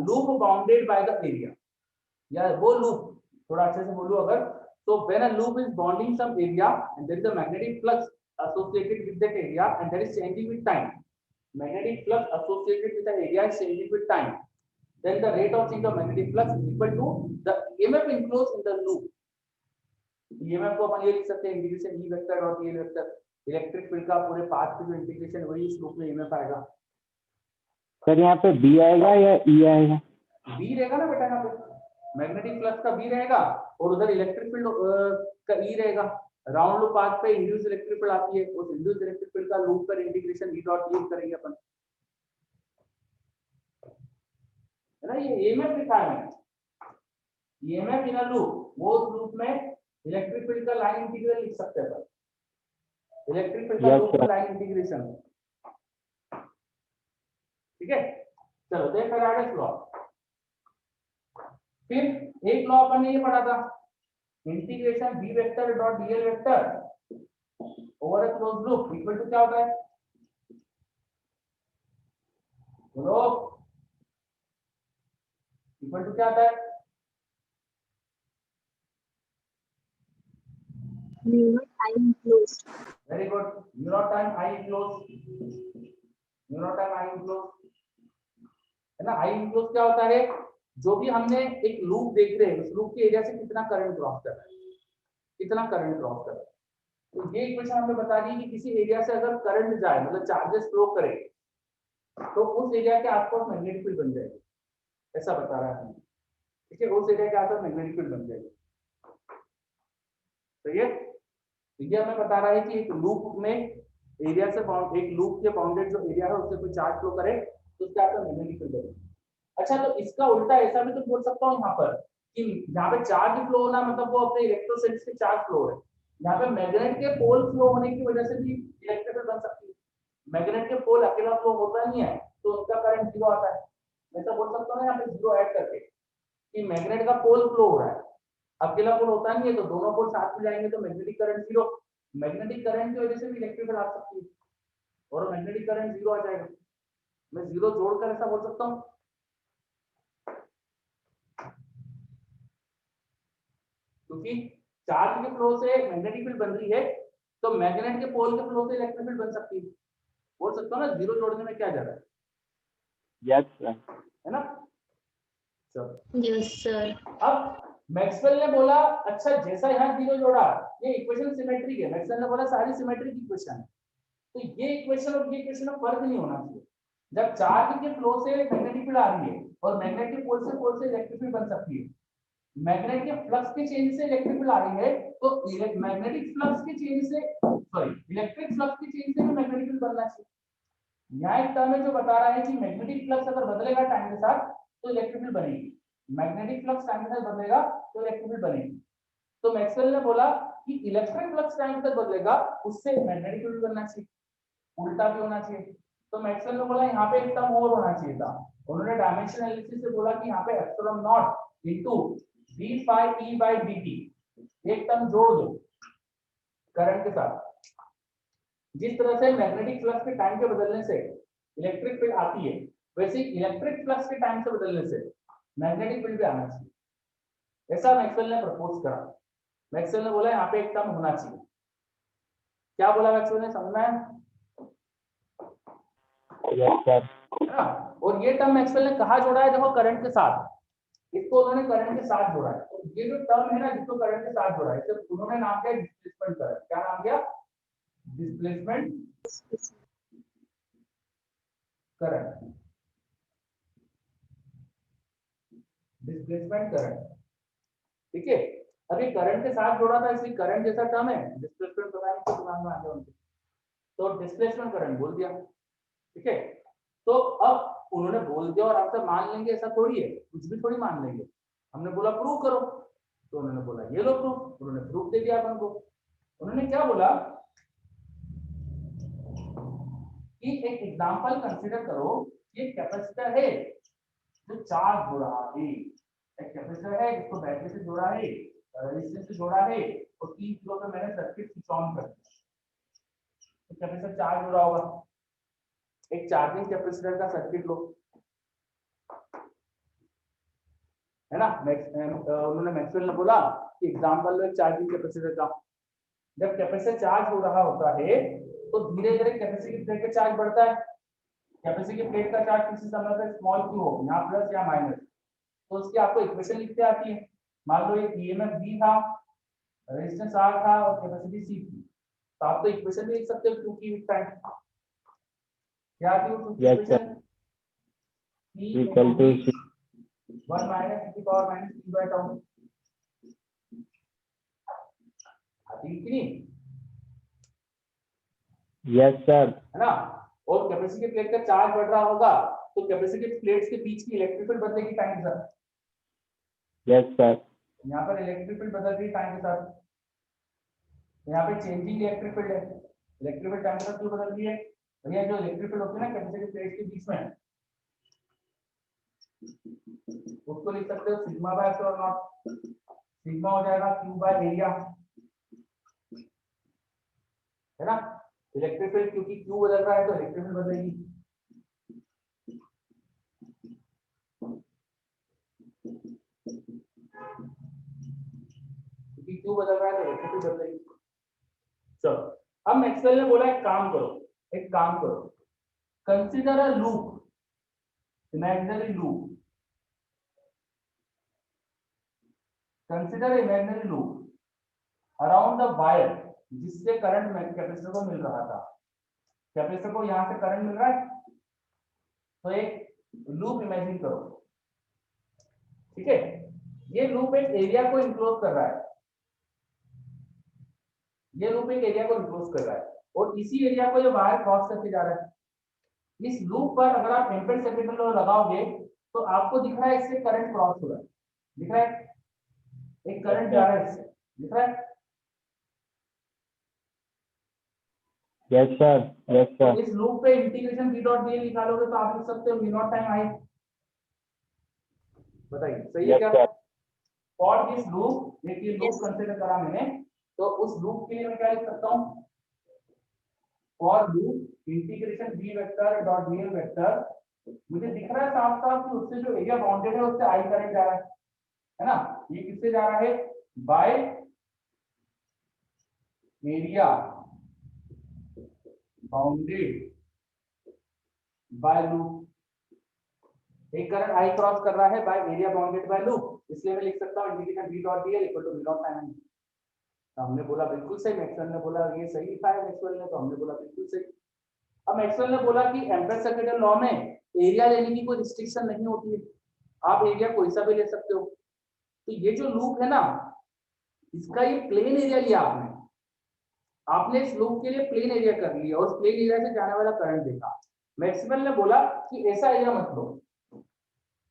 loop bounded by the area. या वो loop थोड़ा अच्छे से बोलूं अगर, तो when a loop is bounding some area and there is a magnetic flux associated with that area and that is changing with time, magnetic flux associated with the area is changing with time, then the rate of change of magnetic flux is equal to the EMF enclosed in the loop. EMF को अपन ये लिख सकते हैं integration E vector dot E vector, electric field का पूरे path की जो integration वही इस लूप में EMF आएगा। सर यहाँ पे B आएगा या E आएगा? B रहेगा ना बेटा, यहाँ पे मैग्नेटिक फ्लक्स का B रहेगा और उधर इलेक्ट्रिक फील्ड का E रहेगा। राउंड लूप पाथ पे इंड्यूस इलेक्ट्रिक फील्ड आती है, उस इंड्यूस इलेक्ट्रिक फील्ड का लूप पर इंटीग्रेशन E डॉट E करेंगे अपन, है ना? ये EMF लिखा है मैंने, EMF इन अ लूप, वो उस लूप में इलेक्ट्रिक फील्ड का लाइन इंटीग्रल लिख सकते हैं, इलेक्ट्रिक फील्ड का लूप में लाइन इंटीग्रेशन। ठीक है, चलो देख फैराडेस लॉ। फिर एक लॉ अपन ने ये पढ़ा था integration B vector dot DL vector over a closed loop equal to क्या होता है? बोलो, इक्वल टू क्या आता है? Mu naught I enclosed. Very good, mu naught time I enclose, mu naught time I enclose, है ना? आई इनक्लोज क्या होता है? जो भी हमने एक लूप देख रहे हैं उस लूप के एरिया से कितना करंट क्रॉस कर रहा है, कितना करंट क्रॉस कर रहा है। तो ये इक्वेशन हमें बता रही है कि किसी एरिया से अगर करंट जाए मतलब चार्जेस फ्लो करे तो उस एरिया के आसपास मैग्नेटिक फील्ड बन जाएगी, ऐसा बता रहा है। ठीक है, उस एरिया के आसपास मैग्नेटिक फील्ड बन जाएगी। सही है, तो ये हमें बता रहा है कि एक लूप में एरिया से एक लूप के बाउंडेड जो एरिया है उससे कोई चार्ज फ्लो करे तो उसके आसपास मैग्नेटिक फील्ड बनेगी। अच्छा, तो इसका उल्टा ऐसा भी तो बोल सकता हूँ यहाँ पर कि जहाँ पे चार्ज फ्लो होना मतलब वो अपने इलेक्ट्रोस्टैटिक चार्ज फ्लो है, यहाँ पे मैग्नेट के पोल फ्लो होने की वजह से भी इलेक्ट्रिक फील्ड बन सकती है। मैग्नेट के पोल अकेला फ्लो होता नहीं है तो उनका करंट 0 आता है, ऐसा बोल सकता हूँ यहाँ पे 0 ऐड करके कि मैग्नेट का पोल फ्लो हो रहा है, अकेला पोल होता नहीं है तो दोनों पोल साथ में जाएंगे तो मैग्नेटिक करंट 0, मैग्नेटिक करंट की वजह से भी इलेक्ट्रिक फील्ड आ सकती है और मैग्नेटिक करंट 0 आ जाएगा। मैं 0 जोड़कर ऐसा बोल सकता हूँ, क्योंकि चार्ज के फ्लो से मैग्नेटिक फील्ड बन रही है तो मैग्नेट के पोल के फ्लो से इलेक्ट्रिक फील्ड बन सकती है। बोल सकता हूँ ना 0 जोड़ने में क्या जा रहा है? Yes sir. है ना? चलो, यस सर। अब मैक्सवेल ने बोला अच्छा जैसा यहाँ 0 जोड़ा ये इक्वेशन सिमेट्रिक है, मैक्सवेल ने बोला सारी सिमेट्रिक इक्वेशन है, तो ये इक्वेशन और ये इक्वेशन में फर्क नहीं होना चाहिए। जब चार्ज के फ्लो से मैग्नेटिक फील्ड आ रही है और मैग्नेटिक पोल से इलेक्ट्रिक फील्ड बन सकती है मैग्नेटिक फ्लक्स के चेंज से इलेक्ट्रिक फील्ड आ रही है, तो मैग्नेटिक फ्लक्स के चेंज से, सॉरी, इलेक्ट्रिक फ्लक्स के चेंज से भी मैग्नेटिक फील्ड बनना चाहिए। यहाँ एक टर्म है जो बता रहा है कि मैग्नेटिक फ्लक्स अगर बदलेगा टाइम के साथ तो इलेक्ट्रिक फील्ड बनेगी, मैग्नेटिक फ्लक्स टाइम के साथ बदलेगा तो इलेक्ट्रिक फील्ड बनेगी। तो मैक्सवेल ने बोला कि इलेक्ट्रिक फ्लक्स टाइम के साथ बदलेगा, उससे मैग्नेटिक फील्ड बनना चाहिए, उल्टा भी होना चाहिए। तो मैक्सवेल ने बोला यहाँ पे एक टर्म और होना चाहिए था, उन्होंने डायमेंशन एनालिसिस से बोला कि यहाँ पे epsilon naught into d phi e by dt एक टर्म जोड़ दो करंट के साथ। जिस तरह से मैग्नेटिक फ्लक्स के टाइम के बदलने से इलेक्ट्रिक फील्ड आती है, वैसे ही इलेक्ट्रिक फ्लक्स के टाइम से बदलने से मैग्नेटिक फील्ड भी आना चाहिए। ऐसा मैक्सवेल ने प्रपोज करा। मैक्सवेल ने बोला यहाँ पे एक टर्म होना चाहिए। क्या बोला मैक्सवेल ने, समझ में आया? Yes sir. है ना? और ये टर्म मैक्सवेल ने कहा जोड़ा है, देखो करंट के साथ, इसको उन्होंने करंट के साथ जोड़ा है। तो ये जो टर्म है ना जिसको करंट के साथ जोड़ा है, इसे उन्होंने नाम दिया डिस्प्लेसमेंट करंट। क्या नाम दिया? Displacement current, displacement current. ठीक है, अभी करंट के साथ जोड़ा था इसलिए करंट जैसा टर्म है, डिस्प्लेसमेंट पता नहीं तो दिमाग में आ गया उनके, तो डिस्प्लेसमेंट करंट बोल दिया। ठीक है, तो अब उन्होंने बोल दिया और आप सब मान लेंगे, ऐसा थोड़ी है, कुछ भी थोड़ी मान लेंगे। हमने बोला प्रूव करो, तो उन्होंने बोला ये लो प्रूफ, उन्होंने प्रूफ दे दिया अपन को। उन्होंने क्या बोला कि एक एग्जांपल कंसीडर करो, ये कैपेसिटर है जो चार्ज हो रहा है, एक कैपेसिटर है जिसको बैटरी से जोड़ा है, रेजिस्टेंस से जोड़ा है, और 3 किलो का मैंने सर्किट स्विच ऑन कर दिया, तो कैपेसिटर चार्ज हो रहा होगा। एक चार्जिंग कैपेसिटर का सर्किट लो, है ना? उन्होंने मैक्सवेल ने बोला कि एग्जांपल लो एक चार्जिंग कैपेसिटर का। जब कैपेसिटर चार्ज हो रहा होता है तो धीरे धीरे कैपेसिटर की प्लेट का चार्ज बढ़ता है। कैपेसिटर की प्लेट का चार्ज किसी समय पे स्मॉल q हो, यहाँ प्लस या माइनस, तो उसकी आपको इक्वेशन लिखते आती है। मान लो ये ईएमएफ v था, रेजिस्टेंस r था और कैपेसिटी c थी, तो आप तो इक्वेशन भी लिख सकते हो q की टाइम। क्या आती है वो equation? p equal to 1 minus e की power minus t by tau. आती है कि नहीं? Yes sir. है ना? और कैपेसिटी प्लेट का चार्ज बढ़ रहा होगा तो कैपेसिटी प्लेट्स के बीच की इलेक्ट्रिक फील्ड बदलेगी टाइम के साथ। Yes sir. यहाँ पर इलेक्ट्रिक फील्ड बदल रही है टाइम के साथ, यहाँ पे चेंजिंग इलेक्ट्रिक फील्ड है। इलेक्ट्रिक फील्ड टाइम के साथ क्यों बदल रही है? भैया जो इलेक्ट्रिक फील्ड होती है ना कैपेसिटी प्लेट्स के बीच में, उसको लिख सकते हो sigma bye epsilon not. Sigma हो जाएगा q बाय एरिया, है ना? इलेक्ट्रिक फील्ड क्योंकि q बदल रहा है तो इलेक्ट्रिक फील्ड बदलेगी। क्योंकि q बदल रहा है तो इलेक्ट्रिक फील्ड बदलेगी। चलो, अब मैक्सवेल ने बोला एक काम करो, एक काम करो, consider a loop, imaginary loop, consider imaginary loop around the wire जिससे करंट कैपेसिटर को मिल रहा था। कैपेसिटर को यहां से करंट मिल रहा है, तो एक लूप इमेजिन करो। ठीक है, ये लूप एक एरिया को इंक्लोज कर रहा है, ये लूप एक एरिया को इंक्लोज कर रहा है, और इसी एरिया को ये वायर क्रॉस करके जा रहा है। इस लूप पर अगर आप एम्पीयर सेकेंड लॉ लगाओगे तो आपको दिख रहा है इससे करंट क्रॉस हो रहा है, दिख रहा है एक करंट जा रहा है इससे, दिख रहा है? Yes sir. यस तो सर। इस लूप पे इंटीग्रेशन v डॉट dl निकालोगे तो आप लिख सकते हो v नॉट टाइम i। बताइए सही है यस क्या? सर। फॉर दिस लूप, एक ये लूप Yes. कंसीडर करा मैंने, तो उस लूप के लिए मैं क्या लिख सकता हूँ? For loop integration v vector dot dl vector, मुझे दिख रहा है साफ साफ कि उससे जो एरिया बाउंडेड है उससे i करंट जा रहा है ना? ये किससे जा रहा है? By area bounded by loop. एक करंट आई क्रॉस कर रहा है by area bounded by loop, इसलिए मैं लिख सकता हूं integration v dot dl equal to v dot time i। हमने बोला बिल्कुल सही, मैक्सवेल ने बोला ये सही लिखा है मैक्सवेल ने, तो हमने बोला बिल्कुल सही। अब मैक्सवेल ने बोला कि एम्पीयर सर्किट लॉ में एरिया लेने की कोई रिस्ट्रिक्शन नहीं होती है, आप एरिया कोई सा भी ले सकते हो। तो ये जो लूप है ना, इसका ये प्लेन एरिया लिया आपने इस लूप के लिए प्लेन एरिया कर लिया और उस प्लेन एरिया से जाने वाला करंट देखा। मैक्सवेल ने बोला कि ऐसा एरिया मत लो,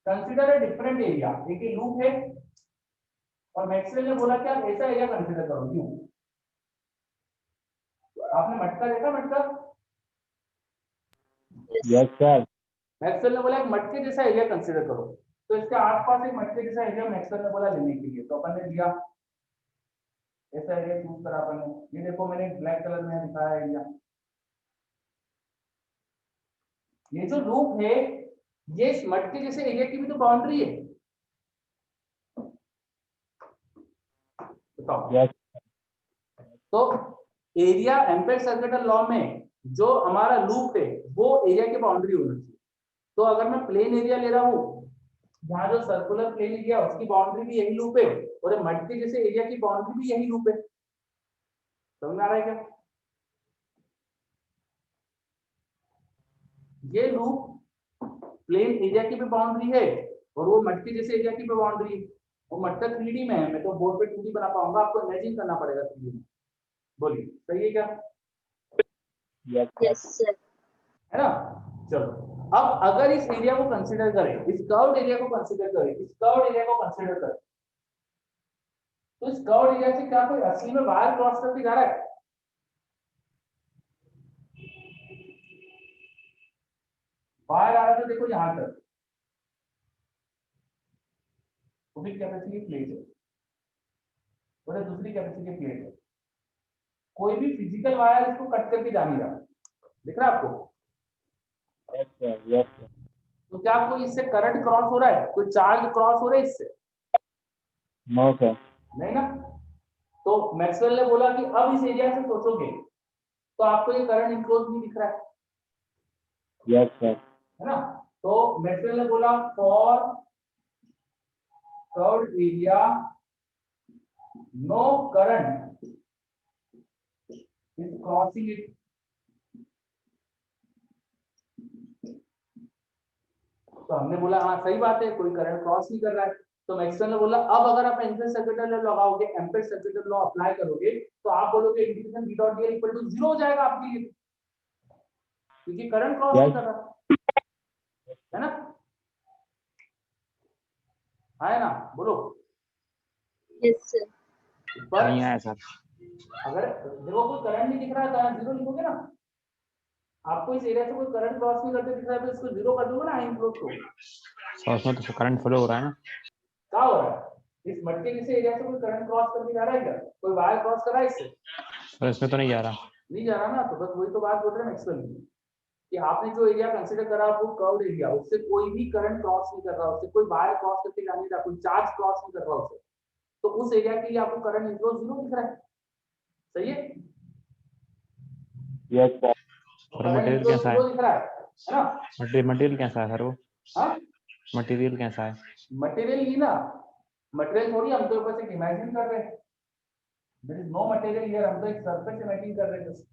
कंसीडर अ डिफरेंट एरिया। एक ही लूप है और मैक्सवेल ने बोला कि आप ऐसा एरिया कंसीडर करो। यूं आपने मटका देखा, मटका? Yes sir. मैक्सवेल ने बोला एक मटके जैसा एरिया कंसीडर करो, तो इसके आसपास एक मटके जैसा एरिया मैक्सवेल ने बोला लेने के लिए, तो अपन ने लिया ऐसा एरिया चूज करा अपन ने। ये देखो मैंने ब्लैक कलर में दिखाया एरिया। ये जो लूप है ये इस मटके जैसे एरिया की भी तो बाउंड्री है, बताओ। यस तो एरिया एम्पेयर सर्किटल लॉ में जो हमारा लूप है वो एरिया की बाउंड्री होनी चाहिए। तो अगर मैं प्लेन एरिया ले रहा हूँ, यहाँ जो सर्कुलर प्लेन एरिया उसकी बाउंड्री भी यही लूप है और मटके जैसे एरिया की बाउंड्री भी यही लूप है। समझ में आ रहा है क्या? ये लूप प्लेन एरिया की भी बाउंड्री है और वो मटके जैसे एरिया की भी बाउंड्री है। वो मटका 3D में है, मैं तो बोर्ड पे 2D बना पाऊंगा, आपको इमेजिन करना पड़ेगा 3D में। बोलिए सही है क्या? Yes Yes, sir. है ना? चलो अब अगर इस एरिया को कंसीडर करें, इस कर्व्ड एरिया को कंसीडर करें, इस कर्व्ड एरिया को कंसीडर करें, तो इस कर्व्ड एरिया से क्या कोई असली में वायर क्रॉस करके जा रहा है? वायर आ रहा है तो देखो यहां तक, तो फिर कैपेसिटी प्लेट है और दूसरी कैपेसिटी प्लेट है। कोई भी फिजिकल वायर इसको कट करके जा नहीं रहा, दिख रहा है आपको? सर। Yes sir. तो क्या कोई इससे करंट क्रॉस हो रहा है, कोई चार्ज क्रॉस हो रहा है इससे? No sir. नहीं ना। तो मैक्सवेल ने बोला कि अब इस एरिया से सोचोगे तो आपको ये करंट इनक्लोज नहीं दिख रहा है, यस सर। है ना? तो मैक्सवेल ने बोला for curved area no current is crossing it. तो हमने बोला हाँ सही बात है, कोई करंट क्रॉस नहीं कर रहा है। तो मैक्सवेल ने बोला अब अगर आप एम्पीयर सर्किटल लॉ लगाओगे, एम्पीयर सर्किटल लॉ अप्लाई करोगे, तो आप बोलोगे integration v dot dl equal to 0 हो जाएगा आपके लिए, क्योंकि करंट क्रॉस नहीं कर रहा, है ना? है ना? बोलो। Yes, sir. पर नहीं आया सर। अगर देखो कोई करंट नहीं दिख रहा है तो आप 0 लिखोगे ना। आपको इस एरिया से कोई करंट क्रॉस नहीं करते दिख रहा है तो इसको 0 कर दोगे ना, आई इनक्लोज को। सर उसमें तो करंट फ्लो हो रहा है ना। क्या हो रहा है? इस मटके जैसे एरिया से कोई करंट क्रॉस करके जा रहा है क्या? कोई वायर क्रॉस कर रहा है इससे? सर इसमें तो नहीं जा रहा। नहीं जा रहा ना। तो बस वही तो बात बोल रहे हैं मैक्सवेल की, कि आपने जो एरिया कंसीडर करा वो कर्व्ड एरिया, उससे कोई भी करंट क्रॉस नहीं कर रहा, उससे कोई वायर क्रॉस करके जा नहीं रहा, कोई चार्ज क्रॉस नहीं कर रहा उससे, तो उस एरिया के लिए आपको करंट इनक्लोज 0 दिख रहा है। सही है? Yes sir. और करंट मटेरियल इनक्लोज कैसा है? 0 दिख रहा है ना? मटेरियल कैसा है सर वो? हाँ, मटेरियल कैसा है? मटेरियल ही ना, मटेरियल थोड़ी हम तो बस एक इमेजिन कर रहे हैं। There is no material here, हम तो एक सरफेस इमेजिन कर रहे हैं।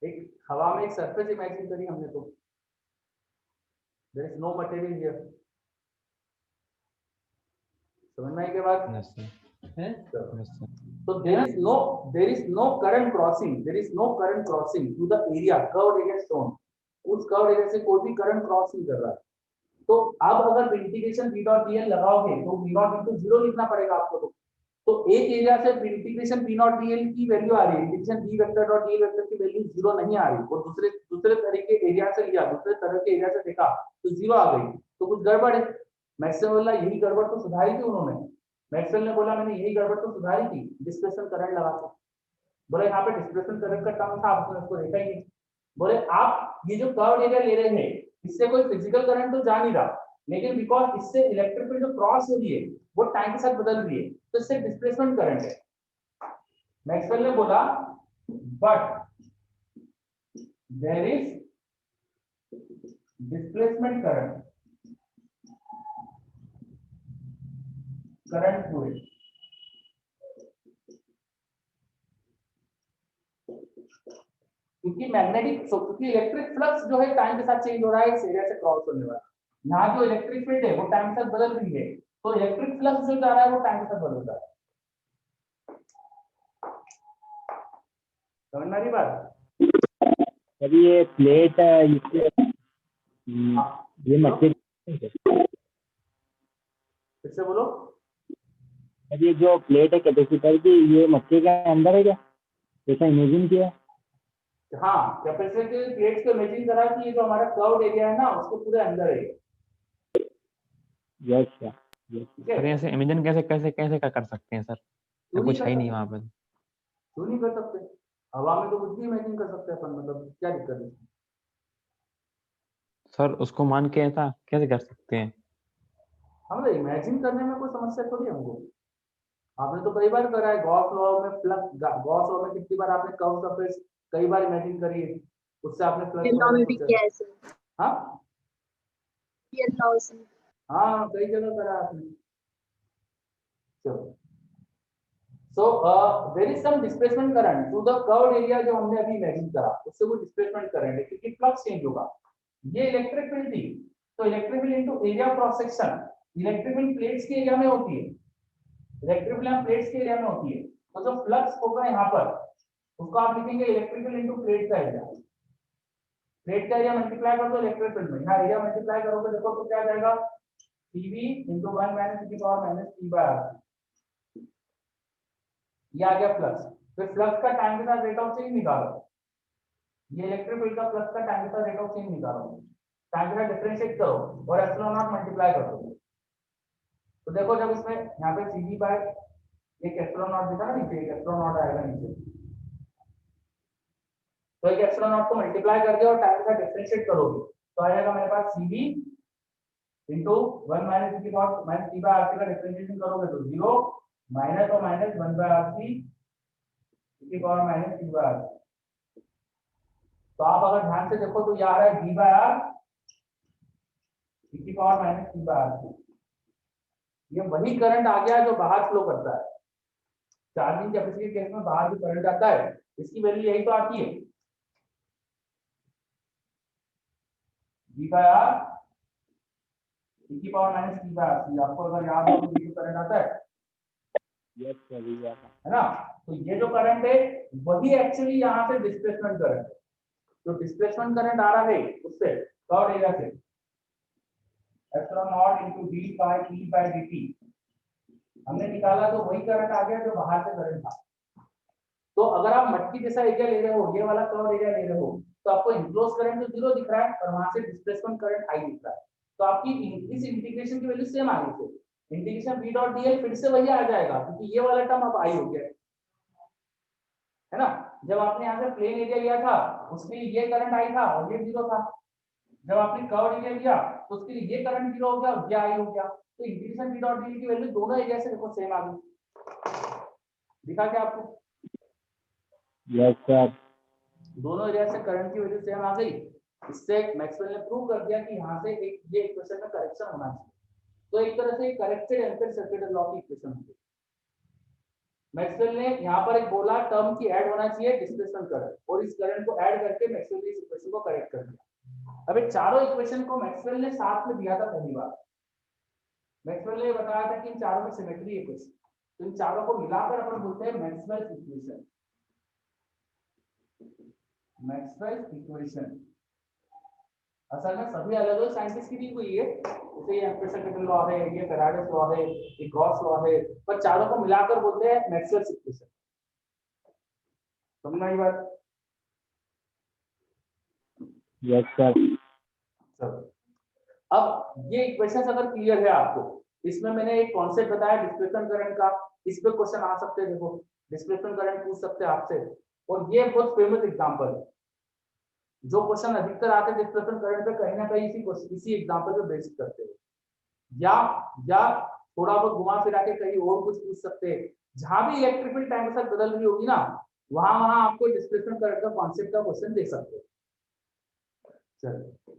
एक हवा में एक सरफेस इमेजिन करी हमने, तो there is no material here. समझ में आई क्या बात? Yes sir. है? Yes sir. So there is no current crossing, there is no current crossing to the area, curved area shown। उस कर्व एरिया से कोई भी करंट क्रॉस नहीं कर रहा है। तो अब अगर इंटीग्रेशन v डॉट dl लगाओगे तो v नॉट इनटू 0 लिखना पड़ेगा आपको। तो एक एरिया से इंटीग्रेशन v नॉट dl की वैल्यू आ रही है, integration v vector dot dl vector की वैल्यू 0 नहीं आ रही, और दूसरे दूसरे तरीके एरिया से लिया, दूसरे तरह के एरिया से देखा तो 0 आ गई, तो कुछ गड़बड़ है। मैक्सवेल बोला यही गड़बड़ तो सुधारी थी उन्होंने। मैक्सवेल ने बोला मैंने यही गड़बड़ तो सुधारी थी डिस्प्लेसमेंट करंट लगा के। बोले यहाँ पे डिस्प्लेसमेंट करंट का टर्म था, आपने उसको देखा ही नहीं। बोले आप ये जो कर्व एरिया ले रहे हैं इससे कोई फिजिकल करंट तो जा नहीं रहा, लेकिन बिकॉज इससे इलेक्ट्रिक फील्ड जो क्रॉस हो रही है वो टाइम के साथ बदल रही है, तो इससे डिस्प्लेसमेंट करंट है। मैक्सवेल ने बोला but there is displacement current through it. क्योंकि मैग्नेटिक क्योंकि इलेक्ट्रिक फ्लक्स जो है टाइम के साथ चेंज हो रहा है इस एरिया से क्रॉस होने वाला। यहाँ जो इलेक्ट्रिक फील्ड है वो टाइम के साथ बदल रही है, तो इलेक्ट्रिक फ्लक्स जो जा रहा है वो टाइम के साथ बदल रहा है। समझ में आ रही बात? सर ये प्लेट है इसके हाँ, ये मटेरियल, फिर से बोलो। सर ये जो प्लेट है कैपेसिटर की ये मटके के अंदर है क्या, ऐसा इमेजिन किया? हाँ, कैपेसिटर प्लेट्स को इमेजिन करा कि ये जो हमारा कर्व्ड एरिया है ना उसके पूरे अंदर है, यस सर, यस। ठीक है? सर ऐसे इमेजिन कैसे कैसे कैसे कर सकते हैं सर, क्यों जब नहीं कुछ कर है ही नहीं सकते? वहाँ पे। क्यों नहीं कर सकते? हवा में तो कुछ भी इमेजिन कर सकते हैं अपन, मतलब क्या दिक्कत है? सर उसको मान के ऐसा कैसे कर सकते हैं? हम इमेजिन करने में कोई समस्या थोड़ी है हमको। आपने तो कई बार करा है गॉस लॉ में, फ्लक्स गॉस लॉ में कितनी बार आपने कर्व सरफेस कई बार इमेजिन करी है, उससे आपने फ्लक्स लॉ वगैरह में भी सोचा किया है। है सर, हाँ रियल लॉ से। हाँ, कई जगह करा आपने। चलो, so there is some displacement current through the curved area जो हमने अभी इमेजिन करा, उससे वो डिस्प्लेसमेंट करंट है क्योंकि फ्लक्स चेंज होगा। ये इलेक्ट्रिक फील्ड थी, तो electric field into area cross section, electric field plates के एरिया में होती है, इलेक्ट्रिक फील्ड प्लेट्स के एरिया में होती है, तो जो फ्लक्स होगा यहाँ पर उसको आप लिखेंगे इलेक्ट्रिक फील्ड इनटू प्लेट का एरिया। प्लेट का एरिया मल्टीप्लाई कर दो इलेक्ट्रिक फील्ड में, यहाँ एरिया मल्टीप्लाई करोगे देखो तो क्या आ जाएगा, CV into 1 minus e की power minus T by R, ये आ गया फ्लक्स। फिर फ्लक्स का टाइम के साथ रेट ऑफ चेंज निकालो, ये इलेक्ट्रिक फील्ड का फ्लक्स का टाइम के साथ रेट ऑफ चेंज निकालो, टाइम के साथ डिफरेंशिएट करो और एप्सिलॉन नॉट मल्टीप्लाई कर दो। तो देखो जब इसमें यहाँ पे CV बाय एक एप्सिलॉन नॉट दिखा ना नीचे, एक एप्सिलॉन नॉट आएगा नीचे, तो एक एप्सिलॉन नॉट को मल्टीप्लाई करके और टाइम के साथ डिफरेंशिएट करोगे तो आएगा मेरे पास CV इंटू 1 माइनस e की power minus T by RC का डिफरेंशिएशन करोगे तो 0 माइनस और माइनस 1 बाय RC की power minus T by RC। तो आप अगर ध्यान से देखो तो ये आ रहा है D बाय R की power minus T by RC। ये वही करंट आ गया जो बाहर फ्लो करता है, चार्जिंग कैपेसिटी केस में बाहर जो करंट आता है इसकी वैल्यू यही तो आती है, D बाय R की power minus T by RC। आपको अगर याद हो तो ये करंट आता है यस सर, ये है ना? तो ये जो करंट है वही एक्चुअली यहाँ से डिस्प्लेसमेंट करंट है, जो डिस्प्लेसमेंट करंट आ रहा है उससे कर्व्ड एरिया से epsilon naught into d by p by dt हमने निकाला, तो वही करंट आ गया जो बाहर से करंट था। तो अगर आप मटकी जैसा एरिया ले रहे हो, ये वाला कर्व्ड एरिया ले रहे हो, तो आपको इनक्लोज करंट तो 0 दिख रहा है और वहां से डिस्प्लेसमेंट करंट आई दिख रहा है, तो आपकी इस इंटीग्रेशन की वैल्यू सेम आ गई थी, इंटीग्रेशन v डॉट dl फिर से वही आ जाएगा क्योंकि ये वाला टर्म अब आई हो गया है ना। जब आपने यहाँ से प्लेन एरिया लिया था उसके लिए ये करंट आई था और ये 0 था, जब आपने कर्व एरिया लिया तो उसके लिए ये करंट 0 हो गया और ये आई हो गया, तो इंटीग्रेशन v डॉट dl की वैल्यू दोनों एरिया से देखो सेम आ गई। दिखा क्या आपको? Yes sir. दोनों एरिया से करंट की वैल्यू सेम आ गई। इससे मैक्सवेल ने प्रूव कर दिया कि यहाँ से एक ये इक्वेशन में करेक्शन होना चाहिए, तो एक तरह से करेक्टेड एम्पीयर सर्किट लॉ की इक्वेशन होगी। मैक्सवेल ने यहाँ पर एक बोला टर्म की ऐड होना चाहिए डिस्प्लेसमेंट करंट, और इस करंट को ऐड करके मैक्सवेल ने इस इक्वेशन को करेक्ट कर दिया। अब इन चारों इक्वेशन को मैक्सवेल ने साथ में दिया था पहली बार। मैक्सवेल ने बताया था कि इन चारों में सिमेट्री है कुछ, तो इन चारों को मिलाकर अपन बोलते हैं मैक्सवेल इक्वेशन। मैक्सवेल इक्वेशन असल में सभी अलग अलग साइंटिस्ट की दी हुई है, जैसे ये एम्पीयर सर्किट लॉ है, ये फैराडेस लॉ है, ये गॉस लॉ है, पर चारों को मिलाकर बोलते हैं मैक्सवेल इक्वेशन। समझ आई बात? Yes sir. चलो, अब ये इक्वेशंस अगर क्लियर है आपको, इसमें मैंने एक कॉन्सेप्ट बताया डिस्प्लेसमेंट करंट का, इस पे क्वेश्चन आ सकते हैं, देखो डिस्प्लेसमेंट करंट पूछ सकते हैं आपसे, और ये बहुत फेमस एग्जांपल है, जो क्वेश्चन अधिकतर आते हैं डिस्प्लेसमेंट करंट पे कहीं ना कहीं इसी एग्जांपल पे बेस करते हैं, या थोड़ा बहुत घुमा फिरा के कहीं और कुछ पूछ सकते हैं। जहां भी इलेक्ट्रिक फील्ड टाइम के साथ बदल रही होगी ना, वहां वहां आपको डिस्प्लेसमेंट करंट का कॉन्सेप्ट का क्वेश्चन दे सकते हैं। चलिए,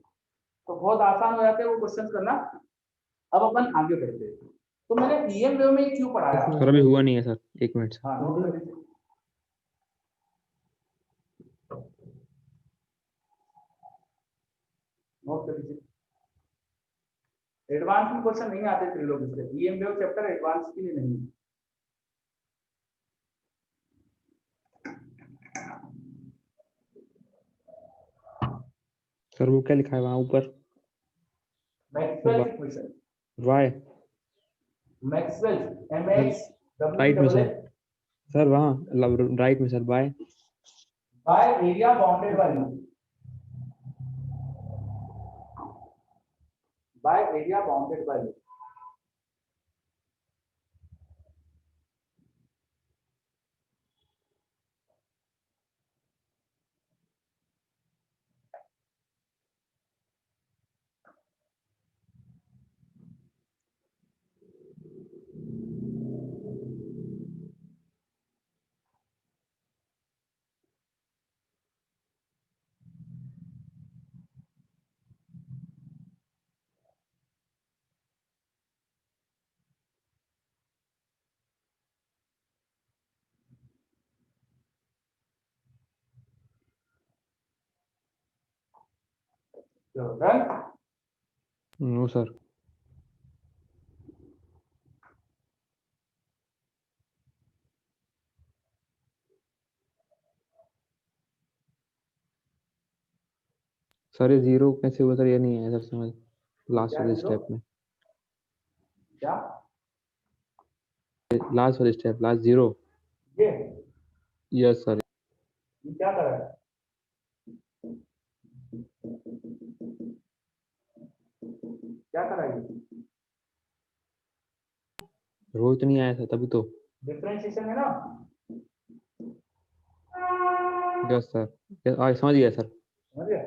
तो बहुत आसान हो जाते हैं वो क्वेश्चन करना। अब अपन आगे बढ़ते हैं। तो मैंने ईएम वेव में क्यों पढ़ाया? सर अभी हुआ नहीं है सर, 1 मिनट सर। हाँ, नोट कर लीजिए। नोट कर लीजिए। एडवांस में क्वेश्चन नहीं आते त्रिलोकी से, ईएम वेव चैप्टर एडवांस के लिए नहीं है। सर वो क्या लिखा है वहाँ ऊपर? Maxwell equation, why Maxwell mx right में w सर, सर वहाँ राइट में sir, by by area bounded value, by area bounded value. Done. No sir. Sir ये जीरो कैसे हुआ सर, ये नहीं है सर समझ लास्ट वाले स्टेप में, क्या लास्ट वाले स्टेप, लास्ट जीरो। ये यस सर। ये क्या कर रहा है? क्या कर रहा है? रोहित नहीं आया था तभी तो। डिफरेंशिएशन है ना? यस सर, आज समझ गया सर। समझ गया?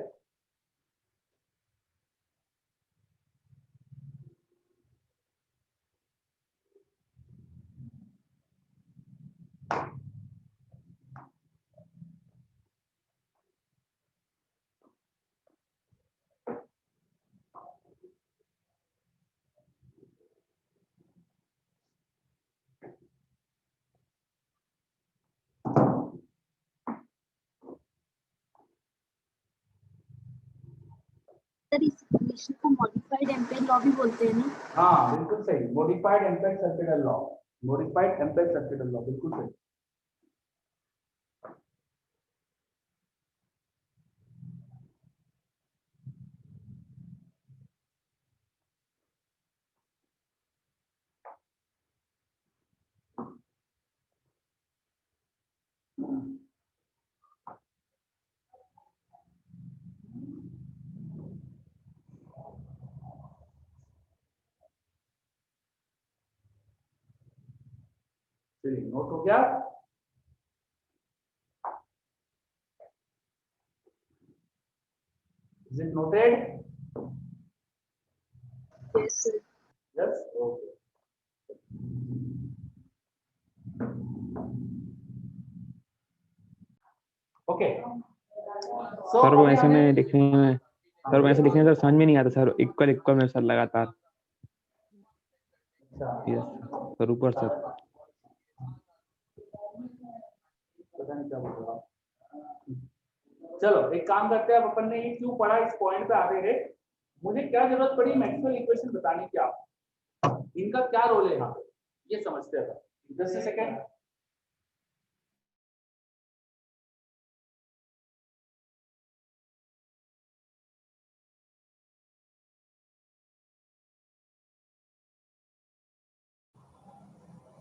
सर इस इक्वेशन को मॉडिफाइड एम्पेयर लॉ भी बोलते हैं ना? हाँ बिल्कुल सही, modified ampere circuital law, modified ampere circuital law, बिल्कुल सही। चलिए नोट हो गया? Is it noted? Yes sir. Yes. Okay. Okay. So sir वो अभी ऐसे हमें में लिखने में, सर वो ऐसे लिखने में सर समझ में नहीं आता सर, इक्वल इक्वल में सर लगातार। यस सर, ऊपर सर। पता नहीं क्या बोल रहा। चलो एक काम करते हैं, अब अपन ने ये क्यों पढ़ा, इस पॉइंट पे आते हैं। मुझे क्या जरूरत पड़ी मैक्सवेल इक्वेशन बताने की, आप इनका क्या रोल है यहाँ पे, ये समझते हैं। Just second.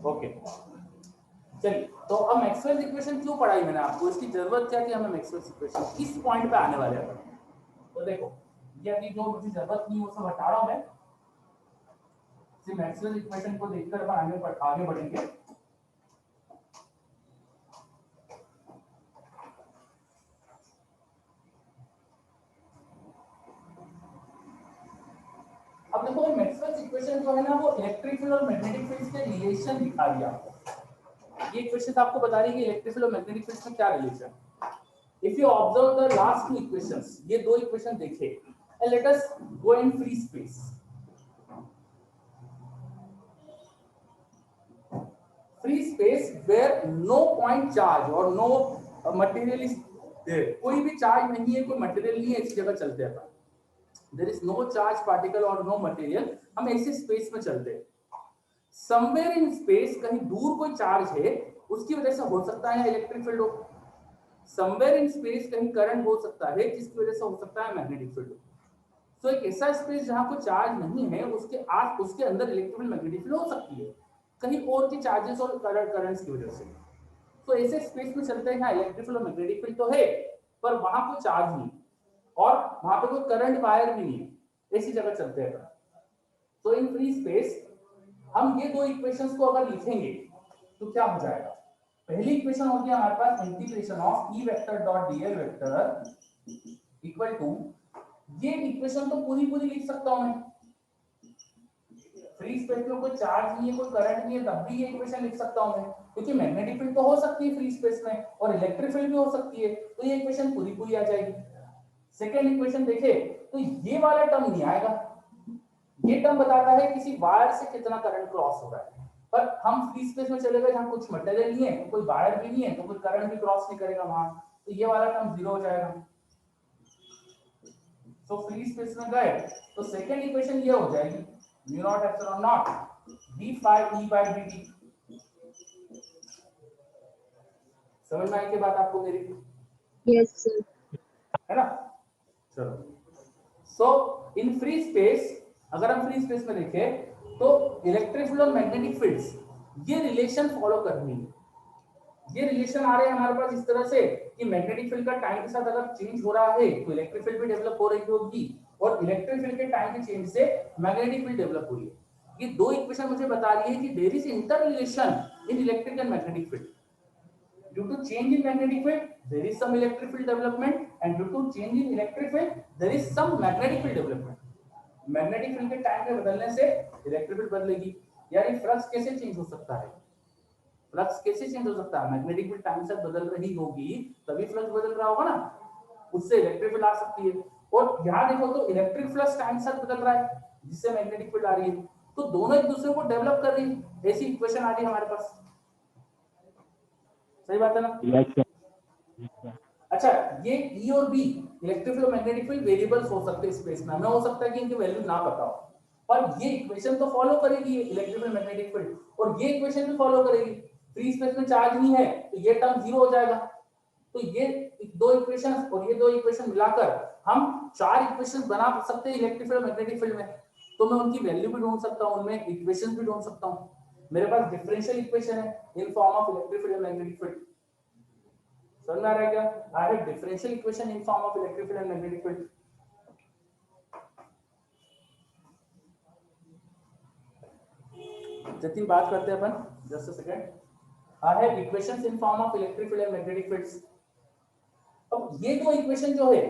ओके चलिए, तो अब मैक्सवेल इक्वेशन क्यों पढ़ाई मैंने आपको, इसकी जरूरत क्या थी हमें मैक्सवेल इक्वेशन, इस पॉइंट पे आने वाले हैं। तो देखो ये अभी जो मुझे जरूरत नहीं वो सब हटा रहा हूं मैं, सिर्फ मैक्सवेल इक्वेशन को देखकर अपन आगे बढ़ेंगे। अब देखो मैक्सवेल इक्वेशन जो है ना, वो इलेक्ट्रिक फील्ड और मैग्नेटिक फील्ड के रिलेशन दिखा दिया आपको। ये इक्वेशन आपको बता रही है कि इलेक्ट्रिक फील्ड और मैग्नेटिक फील्ड में क्या relation. If you observe the last two equations, ये दो इक्वेशन देखे, and let us go in free space. Free space where no point charge or no material is there, कोई भी charge नहीं है, कोई मटेरियल नहीं है, इस जगह चलते हैं। There is no charge particle और नो मटेरियल, हम ऐसे स्पेस में चलते हैं। समवेयर इन स्पेस कहीं दूर कोई चार्ज है, उसकी वजह से हो सकता है इलेक्ट्रिक फील्ड हो। समवेयर इन स्पेस कहीं करंट हो सकता है, जिसकी वजह से हो सकता है मैग्नेटिक फील्ड हो। तो एक ऐसा स्पेस जहां कोई चार्ज नहीं है, उसके अंदर इलेक्ट्रिक फील्ड मैग्नेटिक फील्ड हो सकती है, कहीं और के चार्जेस और करंट्स की वजह से। तो ऐसे स्पेस में चलते हैं, इलेक्ट्रिक फील्ड और मैग्नेटिक फील्ड तो है, पर वहां कोई चार्ज नहीं और वहां पे कोई करंट वायर भी नहीं है, ऐसी जगह चलते हैं। तो इन फ्री स्पेस हम ये दो इक्वेशंस को अगर लिखेंगे तो क्या हो जाएगा? पहली इक्वेशन होगी हमारे पास integration of E vector dot DL vector equal to, ये इक्वेशन तो पूरी लिख सकता हूं मैं, फ्री स्पेस में कोई चार्ज नहीं है, कोई करंट नहीं है, तब भी ये इक्वेशन लिख सकता हूं मैं, क्योंकि मैग्नेटिक फील्ड तो हो सकती है फ्री स्पेस में और इलेक्ट्रिक फील्ड भी हो सकती है, तो ये इक्वेशन पूरी आ जाएगी। सेकेंड इक्वेशन देखे तो ये वाला टर्म नहीं आएगा, ये टर्म बताता है किसी वायर से कितना करंट क्रॉस हो रहा है, पर हम फ्री स्पेस में चले गए जहां कुछ मटेरियल नहीं है, तो कोई वायर भी नहीं है, तो कोई करंट भी क्रॉस नहीं करेगा वहां, तो ये वाला टर्म जीरो हो जाएगा। तो फ्री स्पेस में गए तो सेकेंड इक्वेशन ये हो जाएगी mu naught epsilon not d phi e by dt। समझ में आई की बात आपको मेरी? Yes sir. है ना? चलो, सो इन फ्री स्पेस अगर हम फ्री स्पेस में देखें तो इलेक्ट्रिक फील्ड और मैग्नेटिक फील्ड्स ये रिलेशन फॉलो करनी है। ये रिलेशन आ रहे हैं हमारे पास इस तरह से कि मैग्नेटिक फील्ड का टाइम के साथ अगर चेंज हो रहा है तो इलेक्ट्रिक फील्ड भी डेवलप हो रही होगी, और इलेक्ट्रिक फील्ड के टाइम के चेंज से मैग्नेटिक फील्ड डेवलप हो रही है। ये दो इक्वेशन मुझे बता रही है कि there is interrelation in electric and magnetic field. Due to change in magnetic field, there is some electric field development, and due to change in electric field, there is some magnetic field development. Magnetic field के time के बदलने से electric field बदलेगी। यार ये flux कैसे change हो सकता है? फ्लक्स कैसे चेंज हो सकता है? मैग्नेटिक फील्ड टाइम से बदल रही होगी तभी फ्लक्स बदल रहा होगा ना, उससे इलेक्ट्रिक फील्ड आ सकती है। और यहाँ देखो तो इलेक्ट्रिक फ्लक्स टाइम से बदल रहा है जिससे मैग्नेटिक फील्ड आ रही है, तो दोनों एक दूसरे को डेवलप कर रही है। ऐसी इक्वेशन आ रही है हमारे पास। सही बात है ना? yes, अच्छा, ये E और B इलेक्ट्रिक फील्ड और मैग्नेटिक फील्ड वेरिएबल्स हो सकते हैं स्पेस में, हमें हो सकता है कि इनकी वैल्यू ना पता हो, पर ये इक्वेशन तो फॉलो करेगी इलेक्ट्रिक फील्ड मैग्नेटिक फील्ड, और ये इक्वेशन भी फॉलो करेगी। फ्री स्पेस में चार्ज नहीं है तो ये टर्म जीरो हो जाएगा। तो ये दो इक्वेशन और ये दो इक्वेशन मिलाकर हम चार इक्वेशन बना सकते हैं इलेक्ट्रिक फील्ड और मैग्नेटिक फील्ड में। तो मैं उनकी वैल्यू भी ढूंढ सकता हूं, उनमें इक्वेशंस भी ढूंढ सकता हूं। मेरे पास डिफरेंशियल इक्वेशन है in form of electric field और मैग्नेटिक फील्ड। समझ में आ रहा है क्या? I have differential equation in form of electric field and magnetic field. Jatin बात करते हैं अपन, just a second. I have equations in form of electric field and magnetic fields. अब ये दो इक्वेशन जो है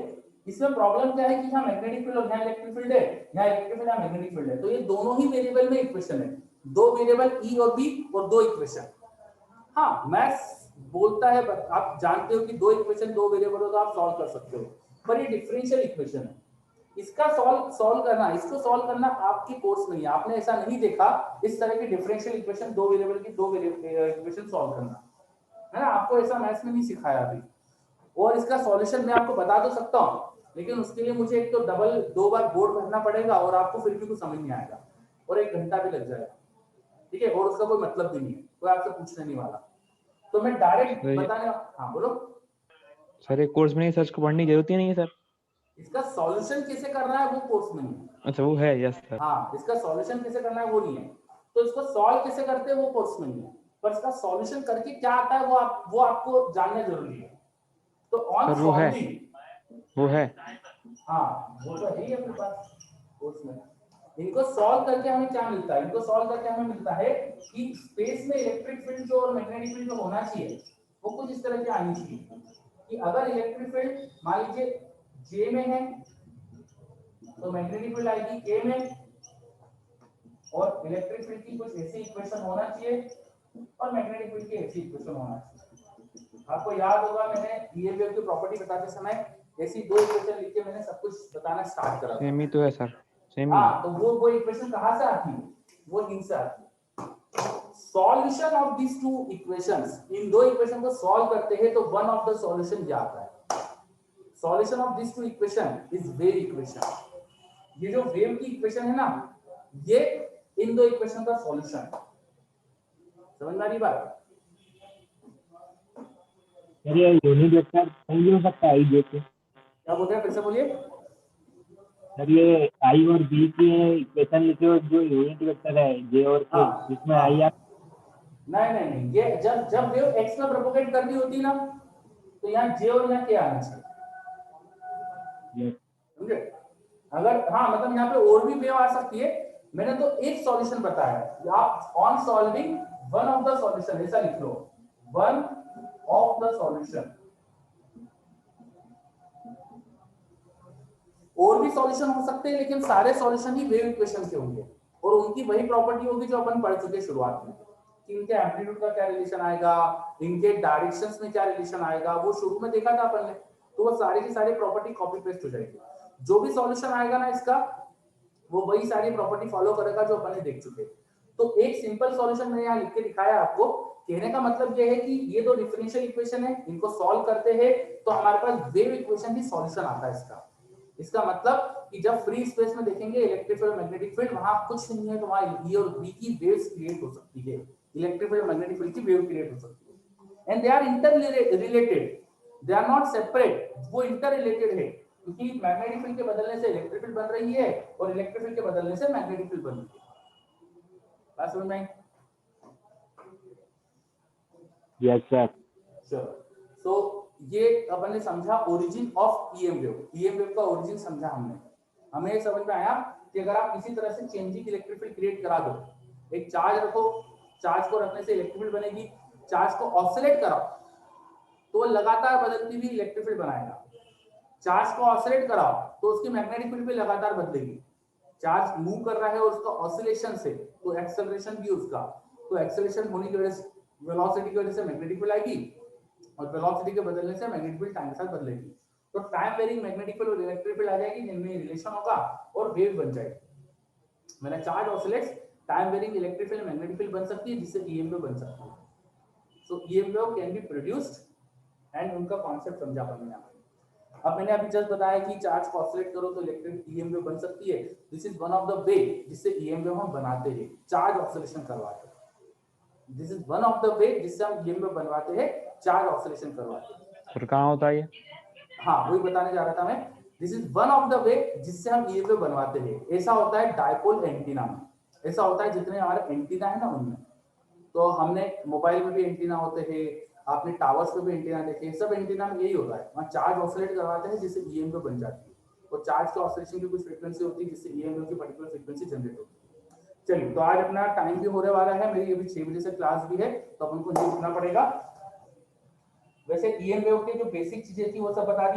इसमें प्रॉब्लम क्या है कि यहाँ मैग्नेटिक फील्ड और यहाँ इलेक्ट्रिक फील्ड है, यहाँ इलेक्ट्रिक फील्ड यहाँ मैग्नेटिक फील्ड है, तो ये दोनों ही वेरिएबल में इक्वेशन है, दो वेरिएबल E और B और दो इक्वेशन। हाँ, मैथ्स बोलता है, आप जानते हो कि दो इक्वेशन दो वेरिएबल हो तो आप सॉल्व कर सकते हो, पर ये डिफरेंशियल इक्वेशन है, इसका सॉल्व करना, इसको सॉल्व करना आपके कोर्स में ही, आपने ऐसा नहीं देखा इस तरह की डिफरेंशियल इक्वेशन दो वेरिएबल की दो इक्वेशन सॉल्व करना, है ना? आपको ऐसा मैथ्स में नहीं सिखाया अभी। और इसका सॉल्यूशन मैं आपको बता तो सकता हूँ, लेकिन उसके लिए मुझे एक तो दो बार बोर्ड भरना पड़ेगा और आपको फिर भी कुछ समझ नहीं आएगा और 1 घंटा भी लग जाएगा, ठीक है? और उसका कोई मतलब भी नहीं है, कोई आपसे पूछने नहीं वाला, तो मैं डायरेक्ट बताने। हाँ बोलो सर। ये कोर्स में नहीं, सर को पढ़ने की जरूरत ही नहीं है सर। इसका सॉल्यूशन कैसे करना है वो कोर्स में नहीं है। अच्छा वो है, यस सर। हाँ, इसका सॉल्यूशन कैसे करना है वो नहीं है, तो इसको सॉल्व कैसे करते हैं वो कोर्स में नहीं है, पर इसका सॉल्यूशन करके क्या आता है वो आपको जानना जरूरी है। तो ऑन सॉल्विंग वो है हाँ, वो तो है ही अपने पास कोर्स में। इनको सॉल्व करके हमें क्या मिलता है? इनको सॉल्व करके हमें मिलता है कि स्पेस में इलेक्ट्रिक फील्ड जो और मैग्नेटिक फील्ड जो होना चाहिए वो कुछ इस तरह की आनी चाहिए कि अगर इलेक्ट्रिक फील्ड मान लीजिए J में है तो मैग्नेटिक फील्ड आएगी K में, और इलेक्ट्रिक फील्ड की कुछ ऐसी इक्वेशन होना चाहिए और मैग्नेटिक फील्ड की ऐसी इक्वेशन होना चाहिए। आपको याद होगा मैंने ईएम वेव की प्रॉपर्टी बताते समय ऐसी दो इक्वेशन लिख के मैंने सब कुछ बताना स्टार्ट करा। सेम ही तो है सर, सेम ही। हाँ, तो वो इक्वेशन कहाँ से आती है? वो इनसे आती है। Solution of this two equations, इन दो इक्वेशन को सॉल्व करते हैं तो वन ऑफ द सॉल्यूशन ये आता है। Solution of this two equation is wave equation. ये जो वेव की इक्वेशन है ना, ये इन दो इक्वेशन का सॉल्यूशन। समझ में आ रही बात? सर ये यूनिट वेक्टर सही हो सकता है आई जे से? क्या बोल रहे हैं, फिर से बोलिए। सर ये आई और बी की इक्वेशन लिखे हो जो यूनिट वेक्टर है जे और के, हाँ, जिसमें हाँ। आई आ नहीं नहीं नहीं, ये जब जब वेव एक्स में प्रोपोगेट करनी होती ना, तो यहाँ जे और यहाँ के आना चाहिए, yes. समझे? अगर हाँ मतलब यहाँ पे और भी वेव आ सकती है, मैंने तो एक सॉल्यूशन बताया है। आप on solving one of the solution ऐसा लिख लो, वन ऑफ द सॉल्यूशन। और भी सॉल्यूशन हो सकते हैं, लेकिन सारे सॉल्यूशन ही वेव इक्वेशन के होंगे और उनकी वही प्रॉपर्टी होगी जो अपन पढ़ चुके शुरुआत में, कि इनके एम्पलीट्यूड का क्या रिलेशन आएगा, इनके डायरेक्शंस में क्या रिलेशन आएगा, वो शुरू में देखा था अपन ने। तो वो सारी की सारी प्रॉपर्टी कॉपी पेस्ट हो जाएगी। जो भी सॉल्यूशन आएगा ना इसका, वो वही सारी प्रॉपर्टी फॉलो करेगा जो अपन ने देख चुके। तो एक सिंपल सॉल्यूशन मैंने यहाँ लिख के दिखाया आपको। कहने का मतलब ये है कि ये दो डिफरेंशियल इक्वेशन है, इनको सॉल्व करते हैं तो हमारे पास वेव इक्वेशन भी सॉल्यूशन आता है इसका। इसका मतलब कि जब फ्री स्पेस में देखेंगे इलेक्ट्रिक फील्ड मैग्नेटिक फील्ड, वहां कुछ नहीं है तो वहां ई और बी की वेव्स क्रिएट हो सकती है, इलेक्ट्रिक फील्ड मैग्नेटिक फील्ड की वेव क्रिएट हो सकती है। And they are interrelated, they are not separate, वो इंटर रिलेटेड है, क्योंकि मैग्नेटिक फील्ड के बदलने से इलेक्ट्रिक फील्ड बन रही है और इलेक्ट्रिक फील्ड के बदलने से मैग्नेटिक फील्ड बन रही है। बात समझ में आई? Yes sir. चलो, तो ये अपन ने समझा origin of EM wave. EM wave का ओरिजिन समझा हमने। हमें ये समझ में आया कि अगर आप किसी तरह से चेंजिंग इलेक्ट्रिक फील्ड क्रिएट करा दो, एक चार्ज रखो, चार्ज को रखने से इलेक्ट्रिक फील्ड बनेगी, चार्ज को ऑसिलेट कराओ तो वो लगातार बदलती हुई इलेक्ट्रिक फील्ड बनाएगा। चार्ज को ऑसिलेट कराओ तो उसकी मैग्नेटिक फील्ड भी लगातार बदलेगी। चार्ज मूव कर रहा है और उसका ऑसिलेशन से, तो एक्सेलरेशन भी उसका, तो एक्सेलरेशन होने की वजह से, वेलोसिटी की वजह से मैग्नेटिक फील्ड आएगी और वेलोसिटी के बदलने से मैग्नेटिक फील्ड टाइम के साथ बदलेगी। तो टाइम वेरिंग मैग्नेटिक फील्ड और इलेक्ट्रिक फील्ड आ जाएगी, जिनमें रिलेशन होगा और वेव बन जाएगी। मेरा charge oscillates, time varying electric field magnetic field बन सकती है, जिससे ईएम वेव बन सकती है। So EM wave can be produced and उनका कॉन्सेप्ट समझा हमने यहाँ। अब मैंने अभी जस्ट बताया कि चार्ज को ऑसिलेट करो तो इलेक्ट्रिक ईएम वेव बन सकती है। This is one of the way जिससे ईएम वेव हम बनाते हैं, चार्ज ऑसिलेशन करवाते हैं। This is one of the way जिससे हम ईएम वेव बनवाते हैं, चार्ज ऑसिलेशन करवाते हैं। और कहाँ होता है ये? हाँ, वही बताने जा रहा था मैं। This is one of the way जिससे हम ईएम वेव बनवाते हैं। ऐसा होता है डायपोल एंटीना में, ऐसा होता है जितने हमारे एंटीना है ना उनमें। तो हमने मोबाइल में भी एंटीना होते हैं, आपने टावर्स पे भी एंटीना देखे, सब एंटीना में यही होता है, वहाँ चार्ज ऑसिलेट करवाते हैं जिससे ईएम वेव बन जाती है। और चार्ज के ऑसिलेशन की कुछ फ्रीक्वेंसी होती है जिससे ईएम वेव की पर्टिकुलर फ्रीक्वेंसी जनरेट होती है। चलिए, तो आज अपना टाइम भी होने वाला है, मेरी अभी 6 बजे से क्लास भी है, तो अपन को उठना पड़ेगा। वैसे ईएम वेव के जो बेसिक चीजें थी वो सब बता दी।